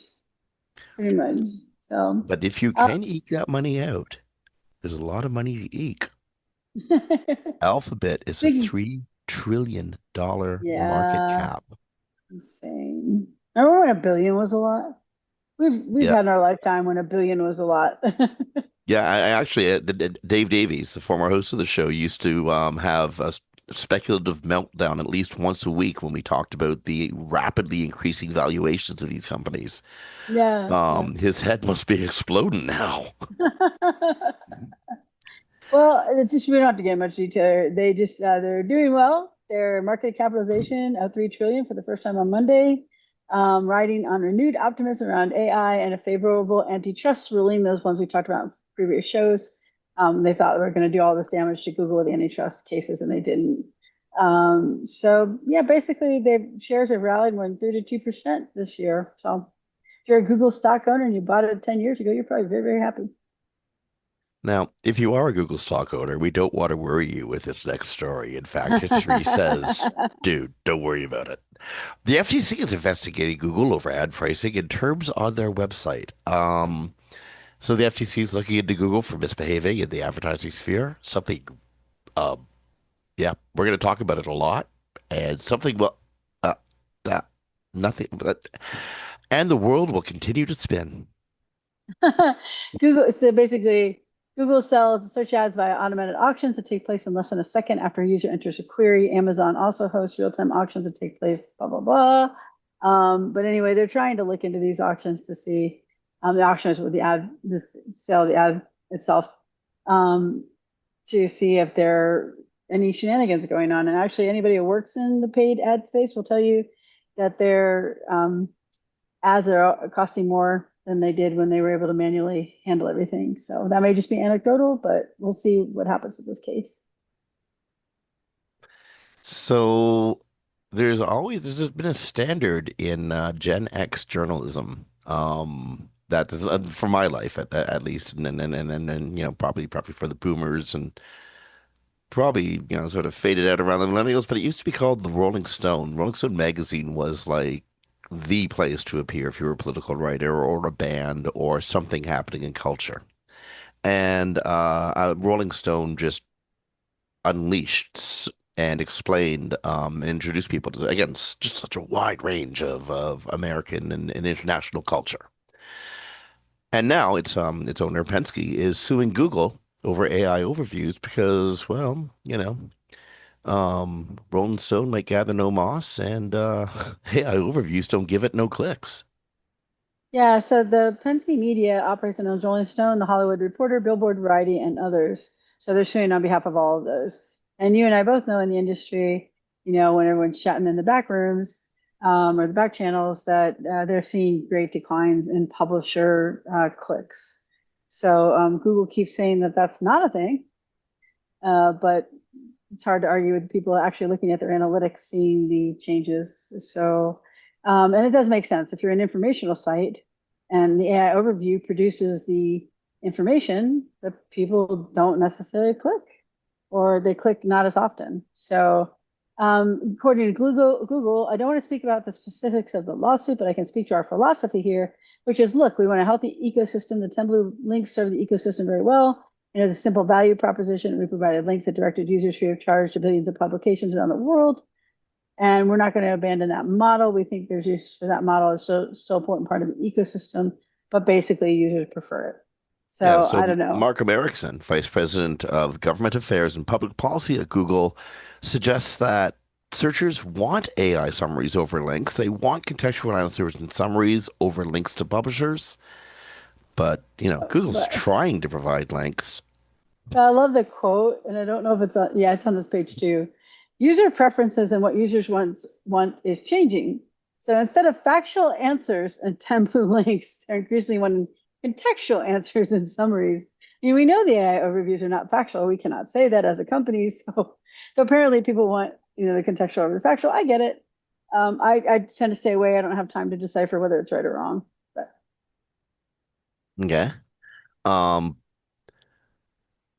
Speaker 2: Pretty much. So,
Speaker 3: But if you
Speaker 2: uh,
Speaker 3: can eke that money out, there's a lot of money to eke. Alphabet is a
Speaker 2: big,
Speaker 3: $3 trillion market
Speaker 2: yeah,
Speaker 3: cap.
Speaker 2: insane. Remember when a billion was a lot? We've
Speaker 3: Yeah.
Speaker 2: had in our lifetime when a billion was a lot.
Speaker 3: Yeah, I actually, Dave Davies, the former host of the show, used to have a speculative meltdown at least once a week when we talked about the rapidly increasing valuations of these companies.
Speaker 2: Yeah, yeah.
Speaker 3: His head must be exploding now.
Speaker 2: Well, it's just we don't have to get much detail. They just they're doing well. Their market capitalization of 3 trillion for the first time on Monday, riding on renewed optimism around AI and a favorable antitrust ruling. Those ones we talked about in previous shows. They thought they were going to do all this damage to Google with antitrust cases, and they didn't. So yeah, basically, their shares have rallied more than 32% this year. So if you're a Google stock owner and you bought it 10 years ago, you're probably very, very happy.
Speaker 3: Now, if you are a Google stock owner, we don't want to worry you with this next story. In fact, history says, dude, don't worry about it. The FTC is investigating Google over ad pricing and terms on their website. So the FTC is looking into Google for misbehaving in the advertising sphere. Something, um, yeah, we're going to talk about it a lot, and something well, that nothing, but, and the world will continue to spin.
Speaker 2: Google, so basically, Google sells search ads via automated auctions that take place in less than a second after a user enters a query. Amazon also hosts real-time auctions that take place, blah, blah, blah. But anyway, they're trying to look into these auctions to see the auctioners with the ad, the sale of the ad itself, um, to see if there are any shenanigans going on. And actually, anybody who works in the paid ad space will tell you that their ads are costing more than they did when they were able to manually handle everything. So that may just be anecdotal, but we'll see what happens with this case.
Speaker 3: So there's been a standard in Gen X journalism. That is for my life at least, and you know probably for the boomers and probably sort of faded out around the millennials. But it used to be called the Rolling Stone. Rolling Stone magazine was like the place to appear if you were a political writer or a band or something happening in culture. And Rolling Stone just unleashed and explained and introduced people to, again, just such a wide range of American and international culture. And now its owner Penske is suing Google over AI overviews because, well, Rolling Stone might gather no moss, and AI overviews don't give it no clicks.
Speaker 2: Yeah, so the Penske Media operates in those Rolling Stone, The Hollywood Reporter, Billboard Variety, and others. So they're suing on behalf of all of those. And you and I both know in the industry, when everyone's chatting in the back rooms or the back channels, that they're seeing great declines in publisher clicks. So Google keeps saying that that's not a thing, but it's hard to argue with people actually looking at their analytics, seeing the changes. So, and it does make sense if you're an informational site and the AI overview produces the information that people don't necessarily click, or they click not as often. So, according to Google, I don't want to speak about the specifics of the lawsuit, but I can speak to our philosophy here. which is, look, we want a healthy ecosystem. The 10 blue links serve the ecosystem very well. And it's a simple value proposition. We provided links that directed users free of charge to billions of publications around the world. And we're not going to abandon that model. We think there's use for that model. It's so important part of the ecosystem, but basically users prefer it.
Speaker 3: Yeah,
Speaker 2: So I
Speaker 3: so
Speaker 2: don't know.
Speaker 3: Markham Erickson, Vice President of Government Affairs and Public Policy at Google, suggests that searchers want AI summaries over links. They want contextual answers and summaries over links to publishers. But, Google's
Speaker 2: But
Speaker 3: trying to provide links.
Speaker 2: I love the quote, and I don't know if it's on, yeah, it's on this page too. User preferences and what users want is changing. So instead of factual answers and 10 blue links, they're increasingly wanting contextual answers and summaries. I mean, we know the AI overviews are not factual. We cannot say that as a company. So apparently people want, the contextual over the factual. I get it. I tend to stay away. I don't have time to decipher whether it's right or wrong. But
Speaker 3: Okay. Um,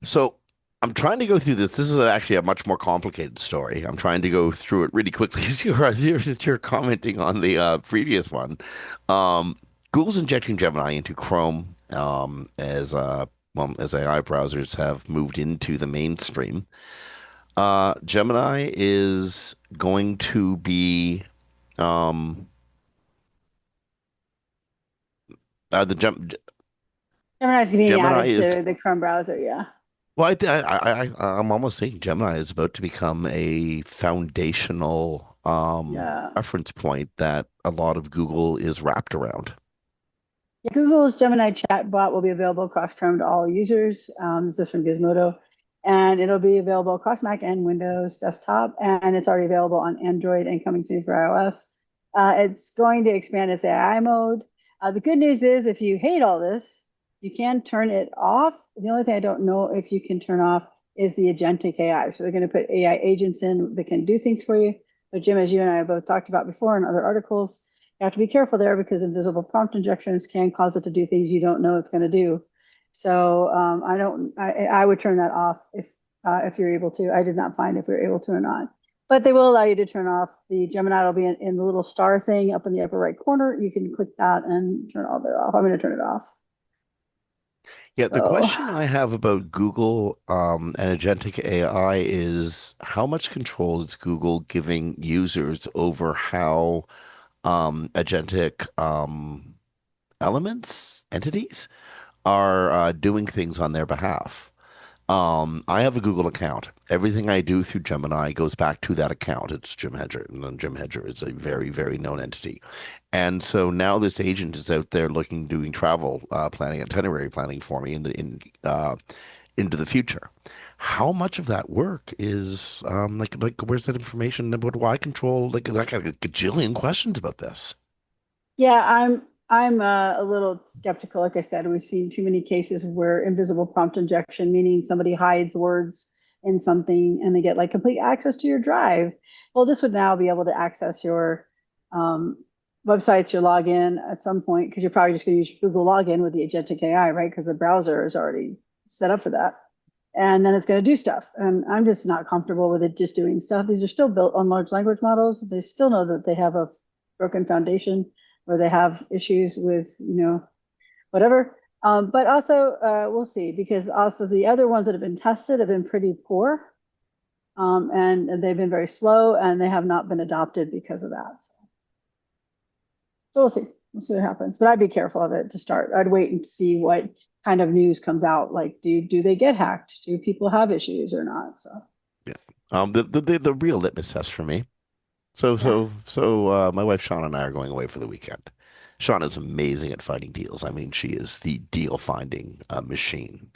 Speaker 3: so I'm trying to go through this. This is actually a much more complicated story. I'm trying to go through it really quickly as you're commenting on the previous one. Um, Google's injecting Gemini into Chrome as AI browsers have moved into the mainstream. Gemini is going to be um, the
Speaker 2: Gemini's getting
Speaker 3: Gemini
Speaker 2: added
Speaker 3: is
Speaker 2: to the Chrome browser. Yeah.
Speaker 3: well. I'm almost saying Gemini is about to become a foundational
Speaker 2: Yeah.
Speaker 3: reference point that a lot of Google is wrapped around.
Speaker 2: Yeah, Google's Gemini chatbot will be available across Chrome to all users. This is from Gizmodo, and it'll be available across Mac and Windows desktop, and it's already available on Android and coming soon for iOS. It's going to expand its AI mode. The good news is, if you hate all this, you can turn it off. The only thing I don't know if you can turn off is the agentic AI. So they're going to put AI agents in that can do things for you. But Jim, as you and I have both talked about before in other articles, you have to be careful there because invisible prompt injections can cause it to do things you don't know it's going to do. So I would turn that off if you're able to. I did not find if you're able to or not. But they will allow you to turn off the Gemini. Will be in the little star thing up in the upper right corner. You can click that and turn all that off. I'm going to turn it off.
Speaker 3: Yeah, the
Speaker 2: So
Speaker 3: question I have about Google and agentic AI is how much control is Google giving users over how agentic entities are doing things on their behalf. I have a Google account. Everything I do through Gemini goes back to that account. It's Jim Hedger, and then Jim Hedger is a very, very known entity. And so now this agent is out there doing travel planning, itinerary planning for me into the future. How much of that work is where's that information? What do I control? Like I got a gajillion questions about this.
Speaker 2: yeah, I'm a little skeptical. Like I said, we've seen too many cases where invisible prompt injection, meaning somebody hides words in something and they get like complete access to your drive. Well, this would now be able to access your um, websites, your login at some point, because you're probably just going to use Google login with the agentic AI, right? Because the browser is already set up for that. And then it's going to do stuff. And I'm just not comfortable with it just doing stuff. These are still built on large language models. They still know that they have a broken foundation or they have issues with, whatever. But also, we'll see, because also the other ones that have been tested have been pretty poor. And they've been very slow and they have not been adopted because of that. So we'll see. We'll see what happens. But I'd be careful of it to start. I'd wait and see what kind of news comes out. Like, do they get hacked? Do people have issues or not? So
Speaker 3: Yeah. The real litmus test for me. So
Speaker 2: yeah.
Speaker 3: my wife Shauna and I are going away for the weekend. Shauna's amazing at finding deals. I mean, she is the deal finding machine.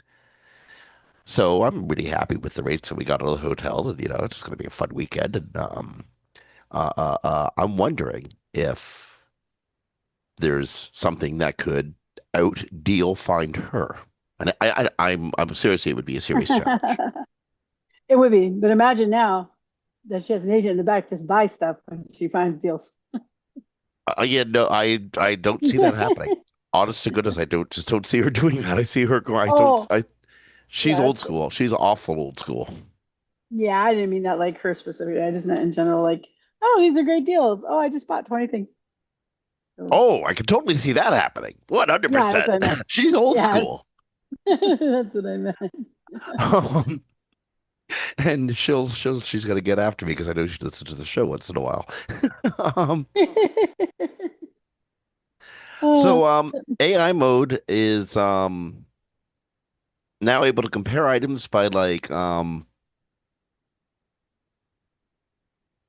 Speaker 3: So I'm really happy with the rates that we got at the hotel, and it's going to be a fun weekend. And I'm wondering if there's something that could out deal find her. And I'm seriously, it would be a serious challenge.
Speaker 2: It would be, but imagine now that she has an agent in the back just buy stuff when she finds deals.
Speaker 3: Yeah, no, I don't see that happening. Honest to goodness, I don't see her doing that. I see her going.
Speaker 2: Oh,
Speaker 3: She's
Speaker 2: yeah,
Speaker 3: old school. She's awful old school.
Speaker 2: yeah. I didn't mean that like her specifically. I just meant in general, like, oh, these are great deals. Oh, I just bought 20 things. So,
Speaker 3: Oh, I can totally see that happening.
Speaker 2: yeah, that's
Speaker 3: 100%.
Speaker 2: what I meant.
Speaker 3: She's old
Speaker 2: Yeah,
Speaker 3: school.
Speaker 2: that's what I meant.
Speaker 3: Um, and she's got to get after me because I know she listens to the show once in a while. um,
Speaker 2: Uh,
Speaker 3: so AI mode is now able to compare items by like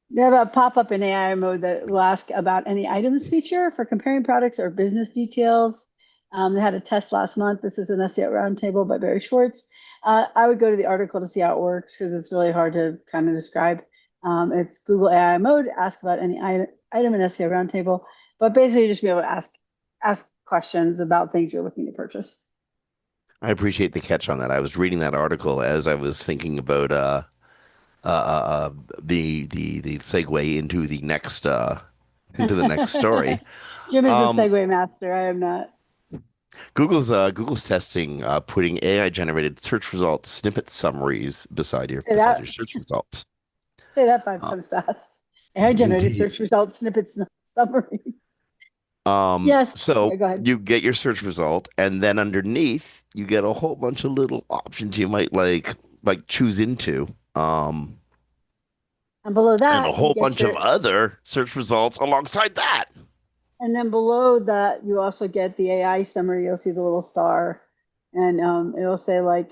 Speaker 2: They have a pop-up in AI mode that will ask about any items feature for comparing products or business details. They had a test last month. This is an SEO roundtable by Barry Schwartz. I would go to the article to see how it works because it's really hard to kind of describe. It's Google AI mode, ask about any item in SEO roundtable, but basically you just be able to ask questions about things you're looking to purchase.
Speaker 3: I appreciate the catch on that. I was reading that article as I was thinking about uh, uh, uh, the segue into the next story.
Speaker 2: Jim is the
Speaker 3: Um,
Speaker 2: segue master. I am not.
Speaker 3: Google's testing putting AI generated search results snippet summaries
Speaker 2: Say
Speaker 3: beside your
Speaker 2: that.
Speaker 3: search results.
Speaker 2: Say that five
Speaker 3: Uh,
Speaker 2: times fast. AI generated
Speaker 3: Indeed.
Speaker 2: search results, snippets, summaries. Yes.
Speaker 3: So
Speaker 2: Yeah, go ahead.
Speaker 3: you get your search result, and then underneath you get a whole bunch of little options you might like choose into.
Speaker 2: And below
Speaker 3: And a
Speaker 2: that, you
Speaker 3: whole
Speaker 2: get
Speaker 3: bunch of
Speaker 2: your,
Speaker 3: other search results alongside that.
Speaker 2: and then below that, you also get the AI summary. You'll see the little star, and it'll say like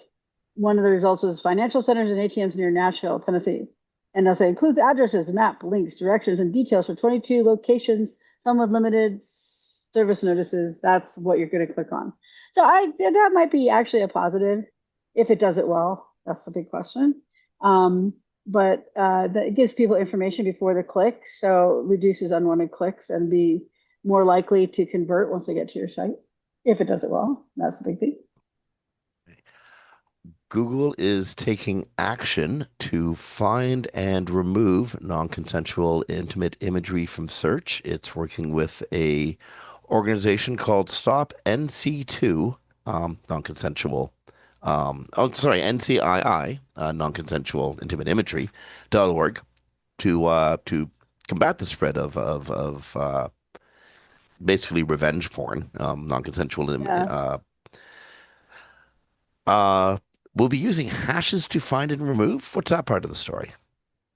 Speaker 2: one of the results was financial centers and ATMs near Nashville, Tennessee. And they'll say includes addresses, map, links, directions, and details for 22 locations, some with limited service notices. That's what you're going to click on. So that might be actually a positive if it does it well. That's the big question. Um, but that it gives people information before the click, so reduces unwanted clicks and be more likely to convert once they get to your site if it does it well. That's the big thing.
Speaker 3: Google is taking action to find and remove non-consensual intimate imagery from search. It's working with a organization called Stop NC2, non-consensual. NCII, non-consensual intimate imagery.org to combat the spread of basically revenge porn, non-consensual
Speaker 2: Yeah.
Speaker 3: uh, we'll be using hashes to find and remove. What's that part of the story?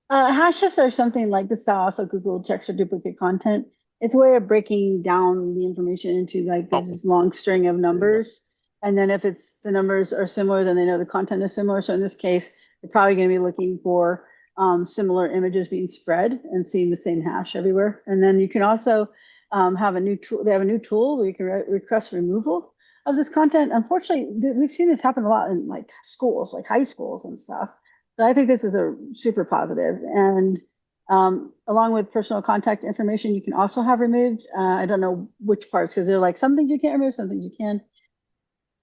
Speaker 2: Hashes are something like this. Also, Google checks for duplicate content. It's a way of breaking down the information into like
Speaker 3: Oh,
Speaker 2: this long string of
Speaker 3: there you go.
Speaker 2: numbers. And then if it's the numbers are similar, then they know the content is similar. So in this case, they're probably going to be looking for similar images being spread and seeing the same hash everywhere. And then you can also have a new tool. They have a new tool where you can request removal of this content. Unfortunately, we've seen this happen a lot in like schools, like high schools and stuff. So I think this is a super positive. And along with personal contact information, you can also have removed. I don't know which parts because they're like some things you can't remove, some things you can.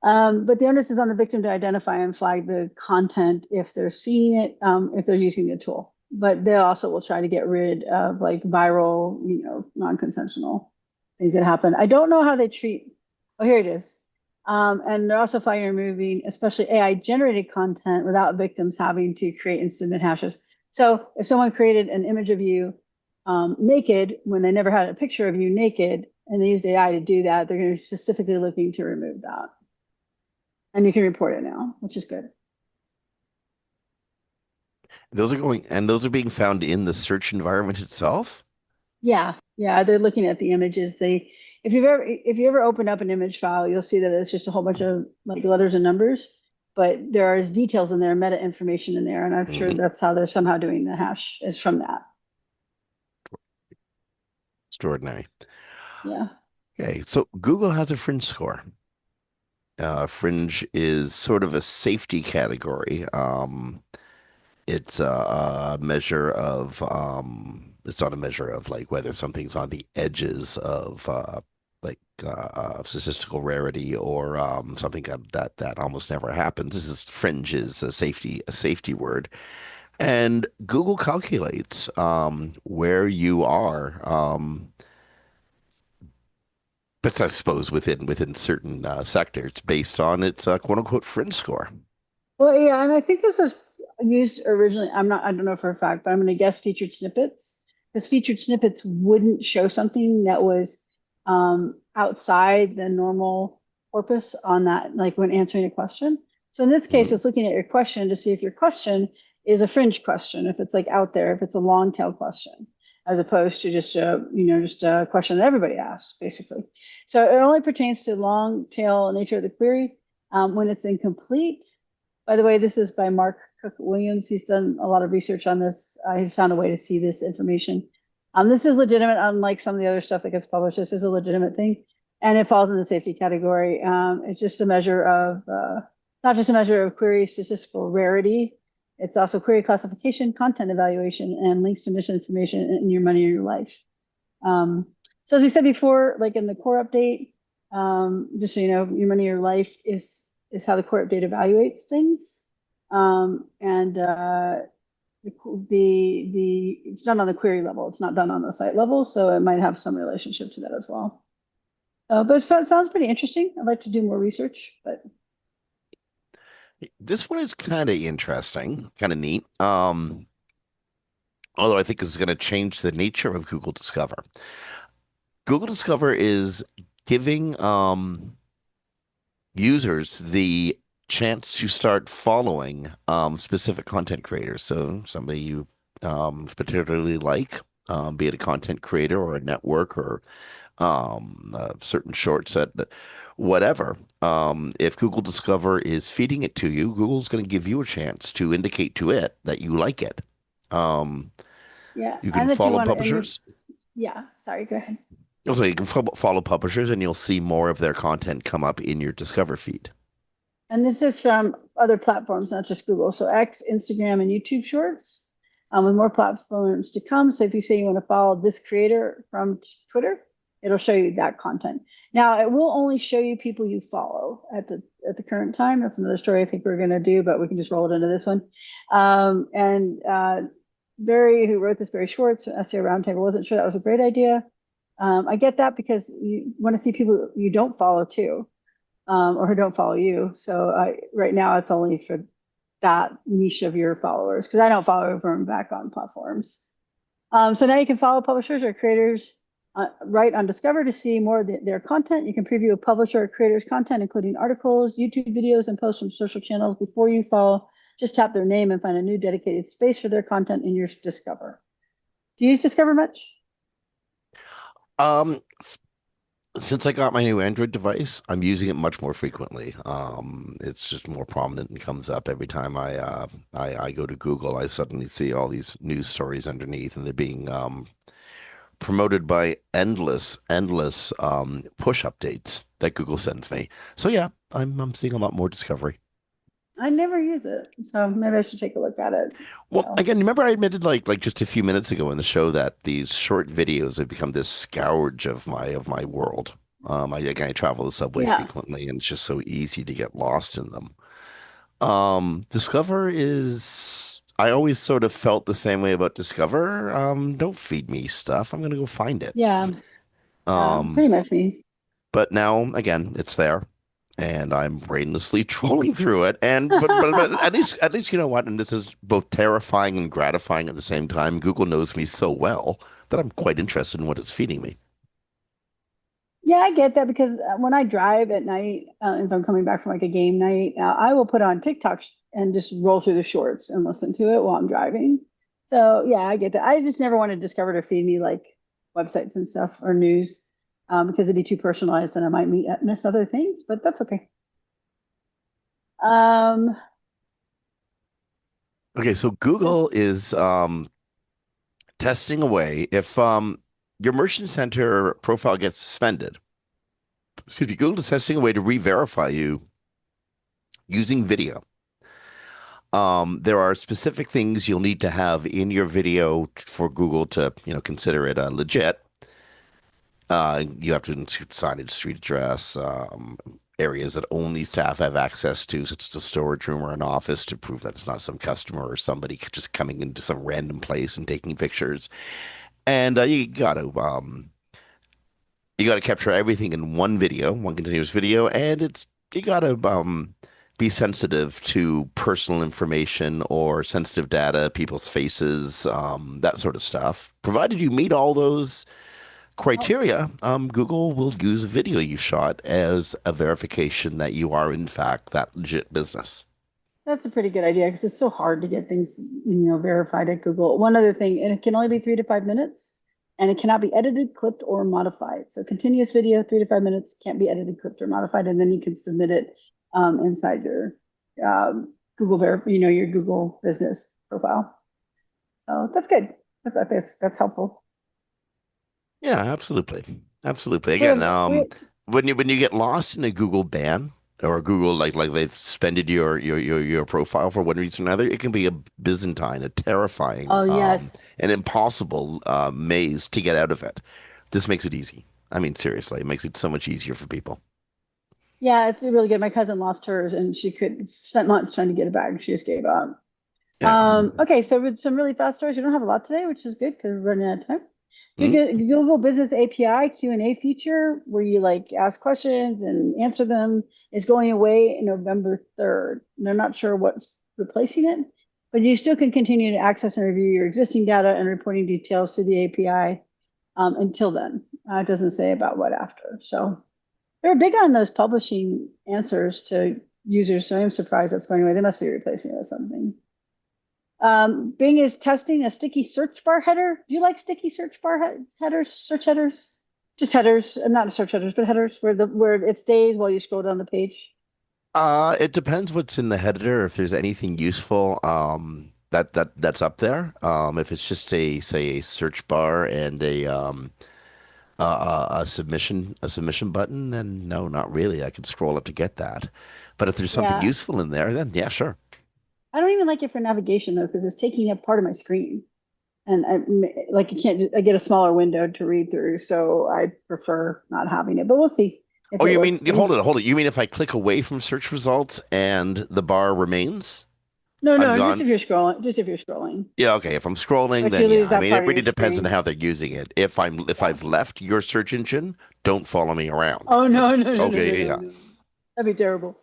Speaker 2: But the onus is on the victim to identify and flag the content if they're seeing it, if they're using the tool. But they also will try to get rid of like viral, non-consensual things that happen. I don't know how they treat. Oh, here it is. And they're also flagging and removing, especially AI generated content without victims having to create and submit hashes. So if someone created an image of you naked when they never had a picture of you naked and they used AI to do that, they're going to be specifically looking to remove that. And you can report it now, which is good.
Speaker 3: Those are being found in the search environment itself.
Speaker 2: Yeah, yeah, they're looking at the images. If you ever open up an image file, you'll see that it's just a whole bunch of like letters and numbers, but there are details in there, meta information in there, and I'm sure
Speaker 3: Mhm.
Speaker 2: that's how they're somehow doing the hash is from that.
Speaker 3: Extraordinary.
Speaker 2: Yeah.
Speaker 3: Okay, so Google has a fringe score. Fringe is sort of a safety category. It's a measure of it's not a measure of like whether something's on the edges of statistical rarity or something that almost never happens. This is fringe is a safety word, and Google calculates where you are. But I suppose within certain sectors based on its quote unquote fringe score.
Speaker 2: Well, yeah, and I think this was used originally. I don't know for a fact, but I'm going to guess featured snippets because featured snippets wouldn't show something that was outside the normal corpus on that, like when answering a question. So in this case,
Speaker 3: Mhm.
Speaker 2: it's looking at your question to see if your question is a fringe question, if it's like out there, if it's a long tail question, as opposed to just just a question that everybody asks, basically. So it only pertains to long tail nature of the query. When it's incomplete, by the way, this is by Mark Cook Williams. He's done a lot of research on this. He found a way to see this information. This is legitimate, unlike some of the other stuff that gets published. This is a legitimate thing, and it falls in the safety category. It's just a measure of, not just a measure of query statistical rarity. It's also query classification, content evaluation, and links to misinformation in your money or your life. So as we said before, like in the core update, just so you know, your money or your life is how the core update evaluates things. And it's done on the query level. It's not done on the site level, so it might have some relationship to that as well. But it sounds pretty interesting. I'd like to do more research, but
Speaker 3: This one is kind of interesting, kind of neat. Although I think it's going to change the nature of Google Discover. Google Discover is giving users the chance to start following specific content creators. So somebody you particularly like, be it a content creator or a network or a certain short set, whatever. If Google Discover is feeding it to you, Google's going to give you a chance to indicate to it that you like it.
Speaker 2: yeah,
Speaker 3: You can
Speaker 2: and that you
Speaker 3: follow
Speaker 2: want to, and
Speaker 3: publishers.
Speaker 2: yeah, sorry, go ahead.
Speaker 3: Also, you can follow publishers, and you'll see more of their content come up in your Discover feed.
Speaker 2: And this is from other platforms, not just Google. So X, Instagram, and YouTube Shorts, with more platforms to come. So if you say you want to follow this creator from Twitter, it'll show you that content. Now it will only show you people you follow at the current time. That's another story I think we're going to do, but we can just roll it into this one. Barry, who wrote this, Barry Schwartz, SEO Roundtable, wasn't sure that was a great idea. I get that because you want to see people you don't follow too, or who don't follow you. So right now it's only for that niche of your followers because I don't follow everyone back on platforms. So now you can follow publishers or creators right on Discover to see more of their content. You can preview a publisher or creator's content, including articles, YouTube videos, and posts from social channels before you follow. Just tap their name and find a new dedicated space for their content in your Discover. Do you use Discover much?
Speaker 3: Um, since I got my new Android device, I'm using it much more frequently. It's just more prominent and comes up every time I go to Google. I suddenly see all these news stories underneath, and they're being promoted by endless push updates that Google sends me. So yeah, I'm seeing a lot more discovery.
Speaker 2: I never use it, so maybe I should take a look at it.
Speaker 3: Well,
Speaker 2: So,
Speaker 3: again, remember I admitted like just a few minutes ago in the show that these short videos have become this scourge of my world. I travel the subway
Speaker 2: yeah.
Speaker 3: frequently, and it's just so easy to get lost in them. Discover is. I always sort of felt the same way about Discover. Don't feed me stuff. I'm gonna go find it.
Speaker 2: Yeah,
Speaker 3: Um,
Speaker 2: pretty much me.
Speaker 3: but now again, it's there, and I'm brainlessly trolling through it. And but at least you know what? And this is both terrifying and gratifying at the same time. Google knows me so well that I'm quite interested in what it's feeding me.
Speaker 2: Yeah, I get that because when I drive at night, if I'm coming back from like a game night, I will put on TikTok and just roll through the shorts and listen to it while I'm driving. So yeah, I get that. I just never wanted Discover to feed me like websites and stuff or news, because it'd be too personalized and I might miss other things, but that's okay. Um,
Speaker 3: Okay, so
Speaker 2: yeah,
Speaker 3: Google is testing away if your Merchant Center profile gets suspended. Excuse me, Google is testing a way to re-verify you using video. There are specific things you'll need to have in your video for Google to, consider it legit. You have to include signage, street address, areas that only staff have access to, such as a storage room or an office, to prove that it's not some customer or somebody just coming into some random place and taking pictures. And you got to capture everything in one video, one continuous video, and you got to be sensitive to personal information or sensitive data, people's faces, that sort of stuff. Provided you meet all those criteria, Google will use a video you shot as a verification that you are in fact that legit business.
Speaker 2: That's a pretty good idea because it's so hard to get things, verified at Google. One other thing, and it can only be 3 to 5 minutes, and it cannot be edited, clipped, or modified. So continuous video, 3 to 5 minutes, can't be edited, clipped, or modified, and then you can submit it inside your your Google business profile. So that's good. That's helpful.
Speaker 3: Yeah, absolutely. Absolutely. Again, when you get lost in a Google ban or Google like they've suspended your profile for one reason or another, it can be a Byzantine, a terrifying,
Speaker 2: Oh yes.
Speaker 3: an impossible maze to get out of it. This makes it easy. I mean, seriously, it makes it so much easier for people.
Speaker 2: Yeah, it's really good. My cousin lost hers and she spent months trying to get it back. She just gave up.
Speaker 3: Yeah.
Speaker 2: Okay, so with some really fast stories, we don't have a lot today, which is good because we're running out of time.
Speaker 3: Mhm.
Speaker 2: Google Business API Q&A feature where you like ask questions and answer them is going away in November 3rd. They're not sure what's replacing it, but you still can continue to access and review your existing data and reporting details through the API until then. It doesn't say about what after. So they're big on those publishing answers to users, so I'm surprised that's going away. They must be replacing it with something. Bing is testing a sticky search bar header. Do you like sticky search bar headers, search headers? Just headers, not search headers, but headers where it stays while you scroll down the page.
Speaker 3: It depends what's in the header. If there's anything useful, that's up there. If it's just say a search bar and a submission button, then no, not really. I can scroll up to get that. But if there's something
Speaker 2: Yeah,
Speaker 3: useful in there, then yeah, sure.
Speaker 2: I don't even like it for navigation though because it's taking up part of my screen, and I can't. I get a smaller window to read through, so I prefer not having it. But we'll see if
Speaker 3: Oh,
Speaker 2: it
Speaker 3: you
Speaker 2: works.
Speaker 3: mean hold it. You mean if I click away from search results and the bar remains?
Speaker 2: No,
Speaker 3: I'm
Speaker 2: no, just
Speaker 3: gone.
Speaker 2: if you're scrolling. Just if you're scrolling,
Speaker 3: Yeah, okay. If I'm scrolling,
Speaker 2: like you
Speaker 3: then yeah.
Speaker 2: lose
Speaker 3: I
Speaker 2: that
Speaker 3: mean,
Speaker 2: part
Speaker 3: it
Speaker 2: of
Speaker 3: really
Speaker 2: your
Speaker 3: depends on
Speaker 2: screen.
Speaker 3: how they're using it. If
Speaker 2: Yeah.
Speaker 3: I've left your search engine, don't follow me around.
Speaker 2: Oh no, no, no, no, no,
Speaker 3: Okay,
Speaker 2: no,
Speaker 3: yeah.
Speaker 2: no. That'd be terrible.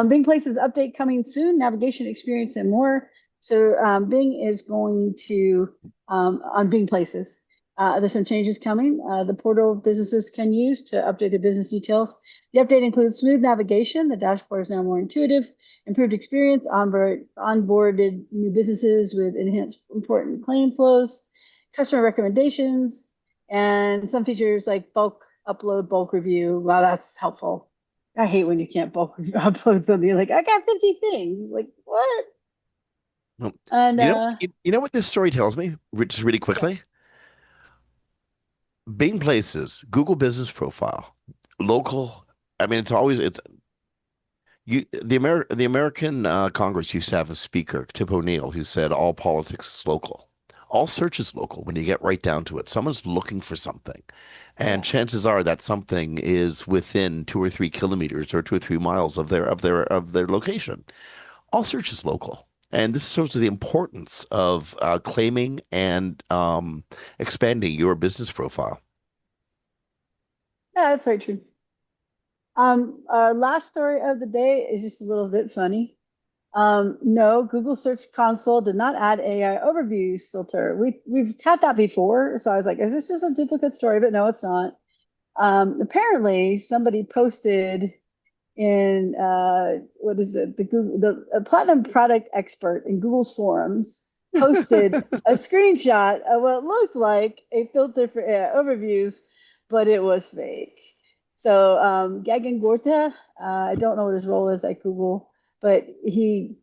Speaker 2: Bing Places update coming soon, navigation experience and more. So Bing is going to on Bing Places. There's some changes coming. The portal businesses can use to update their business details. The update includes smooth navigation. The dashboard is now more intuitive, improved experience, onboarded new businesses with enhanced important claim flows, customer recommendations, and some features like bulk upload, bulk review. Wow, that's helpful. I hate when you can't bulk upload something. You're like, I got 50 things. Like, what?
Speaker 3: Well,
Speaker 2: And
Speaker 3: you know what this story tells me? Just really
Speaker 2: yeah,
Speaker 3: quickly. Bing Places, Google Business Profile, local. I mean, it's the American Congress used to have a speaker, Tip O'Neill, who said all politics is local. All search is local when you get right down to it. Someone's looking for something, and
Speaker 2: yeah.
Speaker 3: chances are that something is within 2 or 3 kilometers or 2 or 3 miles of their location. All search is local. And this shows the importance of claiming and expanding your business profile.
Speaker 2: Yeah, that's very true. Our last story of the day is just a little bit funny. No, Google Search Console did not add AI overviews filter. We've had that before, so I was like, is this just a duplicate story? But no, it's not. Apparently, somebody posted in what is it? The Google, the Platinum Product Expert in Google's forums posted a screenshot of what looked like a filter for AI overviews, but it was fake. So Gagan Gorta, I don't know what his role is at Google, but he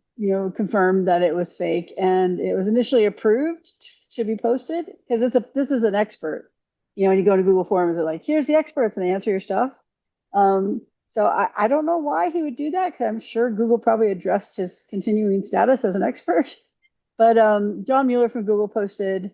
Speaker 2: confirmed that it was fake and it was initially approved to be posted because this is an expert. When you go to Google Forums, they're like, here's the experts and they answer your stuff. So I don't know why he would do that because I'm sure Google probably addressed his continuing status as an expert. But John Mueller from Google posted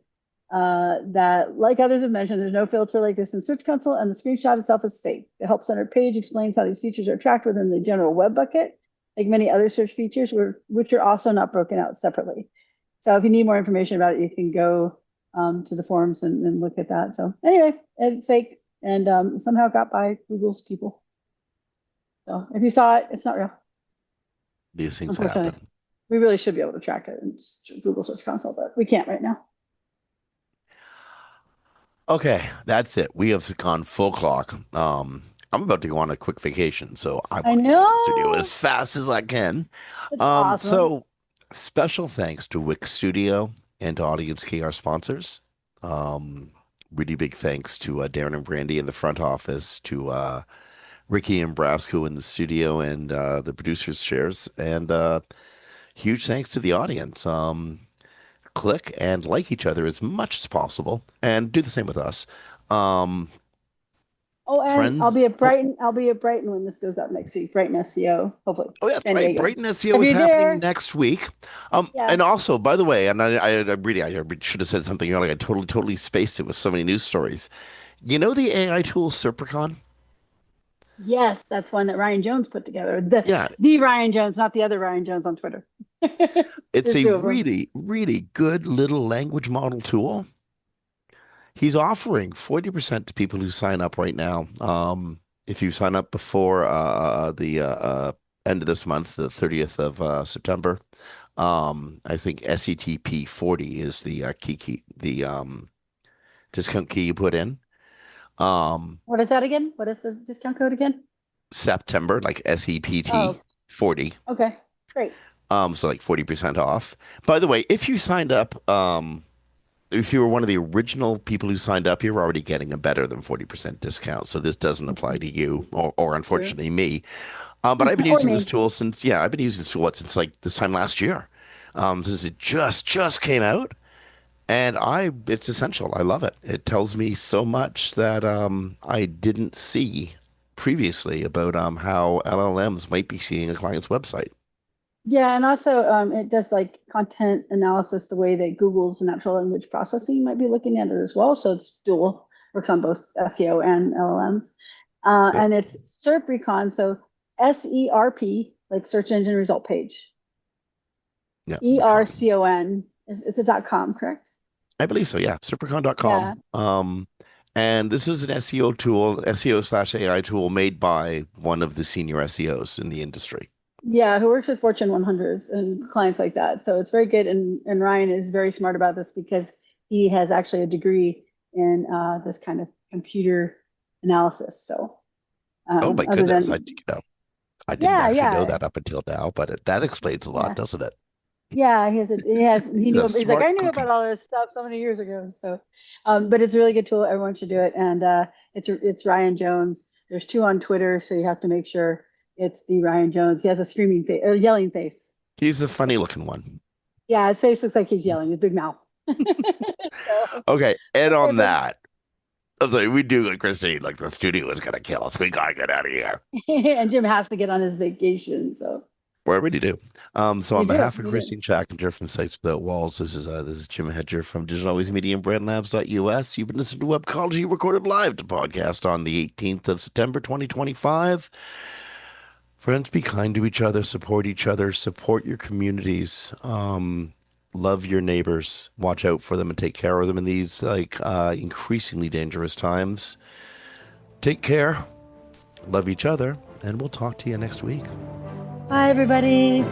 Speaker 2: that, like others have mentioned, there's no filter like this in Search Console, and the screenshot itself is fake. The Help Center page explains how these features are tracked within the general web bucket, like many other search features, which are also not broken out separately. So if you need more information about it, you can go to the forums and look at that. So anyway, it's fake and somehow got by Google's people. So if you saw it, it's not real,
Speaker 3: These things
Speaker 2: unfortunately.
Speaker 3: happen.
Speaker 2: We really should be able to track it in Google Search Console, but we can't right now.
Speaker 3: Okay, that's it. We have gone full clock. I'm about to go on a quick vacation, so I
Speaker 2: I
Speaker 3: want to get out of the studio
Speaker 2: know.
Speaker 3: as fast as I can.
Speaker 2: It's awesome.
Speaker 3: So special thanks to Wix Studio and to Audience Key, our sponsors. Um, really big thanks to Darren and Brandy in the front office, to Ricky and Brasco in the studio, and the producers' chairs, and huge thanks to the audience. Click and like each other as much as possible, and do the same with us. Um,
Speaker 2: Oh, and I'll
Speaker 3: friends.
Speaker 2: be at
Speaker 3: Oh,
Speaker 2: Brighton. I'll be at Brighton when this goes up next week. Brighton SEO, hopefully.
Speaker 3: oh, yeah, that's
Speaker 2: San
Speaker 3: right.
Speaker 2: Diego.
Speaker 3: Brighton SEO
Speaker 2: If
Speaker 3: is
Speaker 2: you're
Speaker 3: happening
Speaker 2: there,
Speaker 3: next week.
Speaker 2: yeah.
Speaker 3: And also, by the way, and I should have said something earlier. I totally spaced it with so many news stories. You know the AI tool Serpricon?
Speaker 2: Yes, that's one that Ryan Jones put together. The
Speaker 3: Yeah,
Speaker 2: the Ryan Jones, not the other Ryan Jones on Twitter.
Speaker 3: it's
Speaker 2: There's
Speaker 3: a
Speaker 2: two of them.
Speaker 3: really good little language model tool. He's offering 40% to people who sign up right now. If you sign up before the end of this month, the 30th of September, I think SETP 40 is the the discount key you put in. Um,
Speaker 2: What is that again? What is the discount code again?
Speaker 3: September, like SEPT
Speaker 2: Oh,
Speaker 3: 40.
Speaker 2: okay. Great.
Speaker 3: So like 40% off. By the way, if you signed up, if you were one of the original people who signed up, you're already getting a better than 40% discount. So this doesn't apply to you or
Speaker 2: True.
Speaker 3: unfortunately me. But I've been
Speaker 2: Or
Speaker 3: using this
Speaker 2: me.
Speaker 3: tool since, yeah, I've been using this tool since like this time last year, since it just came out. And it's essential. I love it. It tells me so much that I didn't see previously about how LLMs might be seeing a client's website.
Speaker 2: Yeah, and also it does like content analysis the way that Google's natural language processing might be looking at it as well. So it's dual, works on both SEO and LLMs.
Speaker 3: Good.
Speaker 2: And it's SERP Recon, so SERP, like search engine result page.
Speaker 3: Yeah.
Speaker 2: ERCON it's a .com, correct?
Speaker 3: I believe so. Yeah.
Speaker 2: Yeah.
Speaker 3: Supercon.com. And this is an SEO tool, SEO/AI tool made by one of the senior SEOs in the industry.
Speaker 2: Yeah, who works with Fortune 100s and clients like that. So it's very good. And Ryan is very smart about this because he has actually a degree in this kind of computer analysis. So
Speaker 3: Oh my
Speaker 2: other
Speaker 3: goodness.
Speaker 2: than,
Speaker 3: I didn't
Speaker 2: yeah,
Speaker 3: actually know
Speaker 2: yeah,
Speaker 3: that up until now, but that explains a lot,
Speaker 2: yeah.
Speaker 3: doesn't it?
Speaker 2: Yeah, he
Speaker 3: He's
Speaker 2: knew,
Speaker 3: a
Speaker 2: he's like,
Speaker 3: smart
Speaker 2: I knew
Speaker 3: cookie.
Speaker 2: about all this stuff so many years ago. So, but it's a really good tool. Everyone should do it. And it's Ryan Jones. There's two on Twitter. So you have to make sure it's the Ryan Jones. He has a screaming face or yelling face.
Speaker 3: He's the funny looking one.
Speaker 2: Yeah, his face looks like he's yelling, his big mouth. So,
Speaker 3: Okay. And
Speaker 2: okay,
Speaker 3: on
Speaker 2: buddy.
Speaker 3: that, I was like, we do like Christine, like the studio is gonna kill us. We gotta get out of here.
Speaker 2: And Jim has to get on his vacation. So
Speaker 3: We already do. So
Speaker 2: you
Speaker 3: on
Speaker 2: do,
Speaker 3: behalf of
Speaker 2: you do.
Speaker 3: Christine Chackinger from Sites Without Walls, this is Jim Hedger from Digital Always Media and BrandLabs.us. You've been listening to Webcology recorded live to podcast on the 18th of September 2025. Friends, be kind to each other, support your communities, love your neighbors, watch out for them and take care of them in these like increasingly dangerous times. Take care, love each other, and we'll talk to you next week.
Speaker 2: Bye, everybody.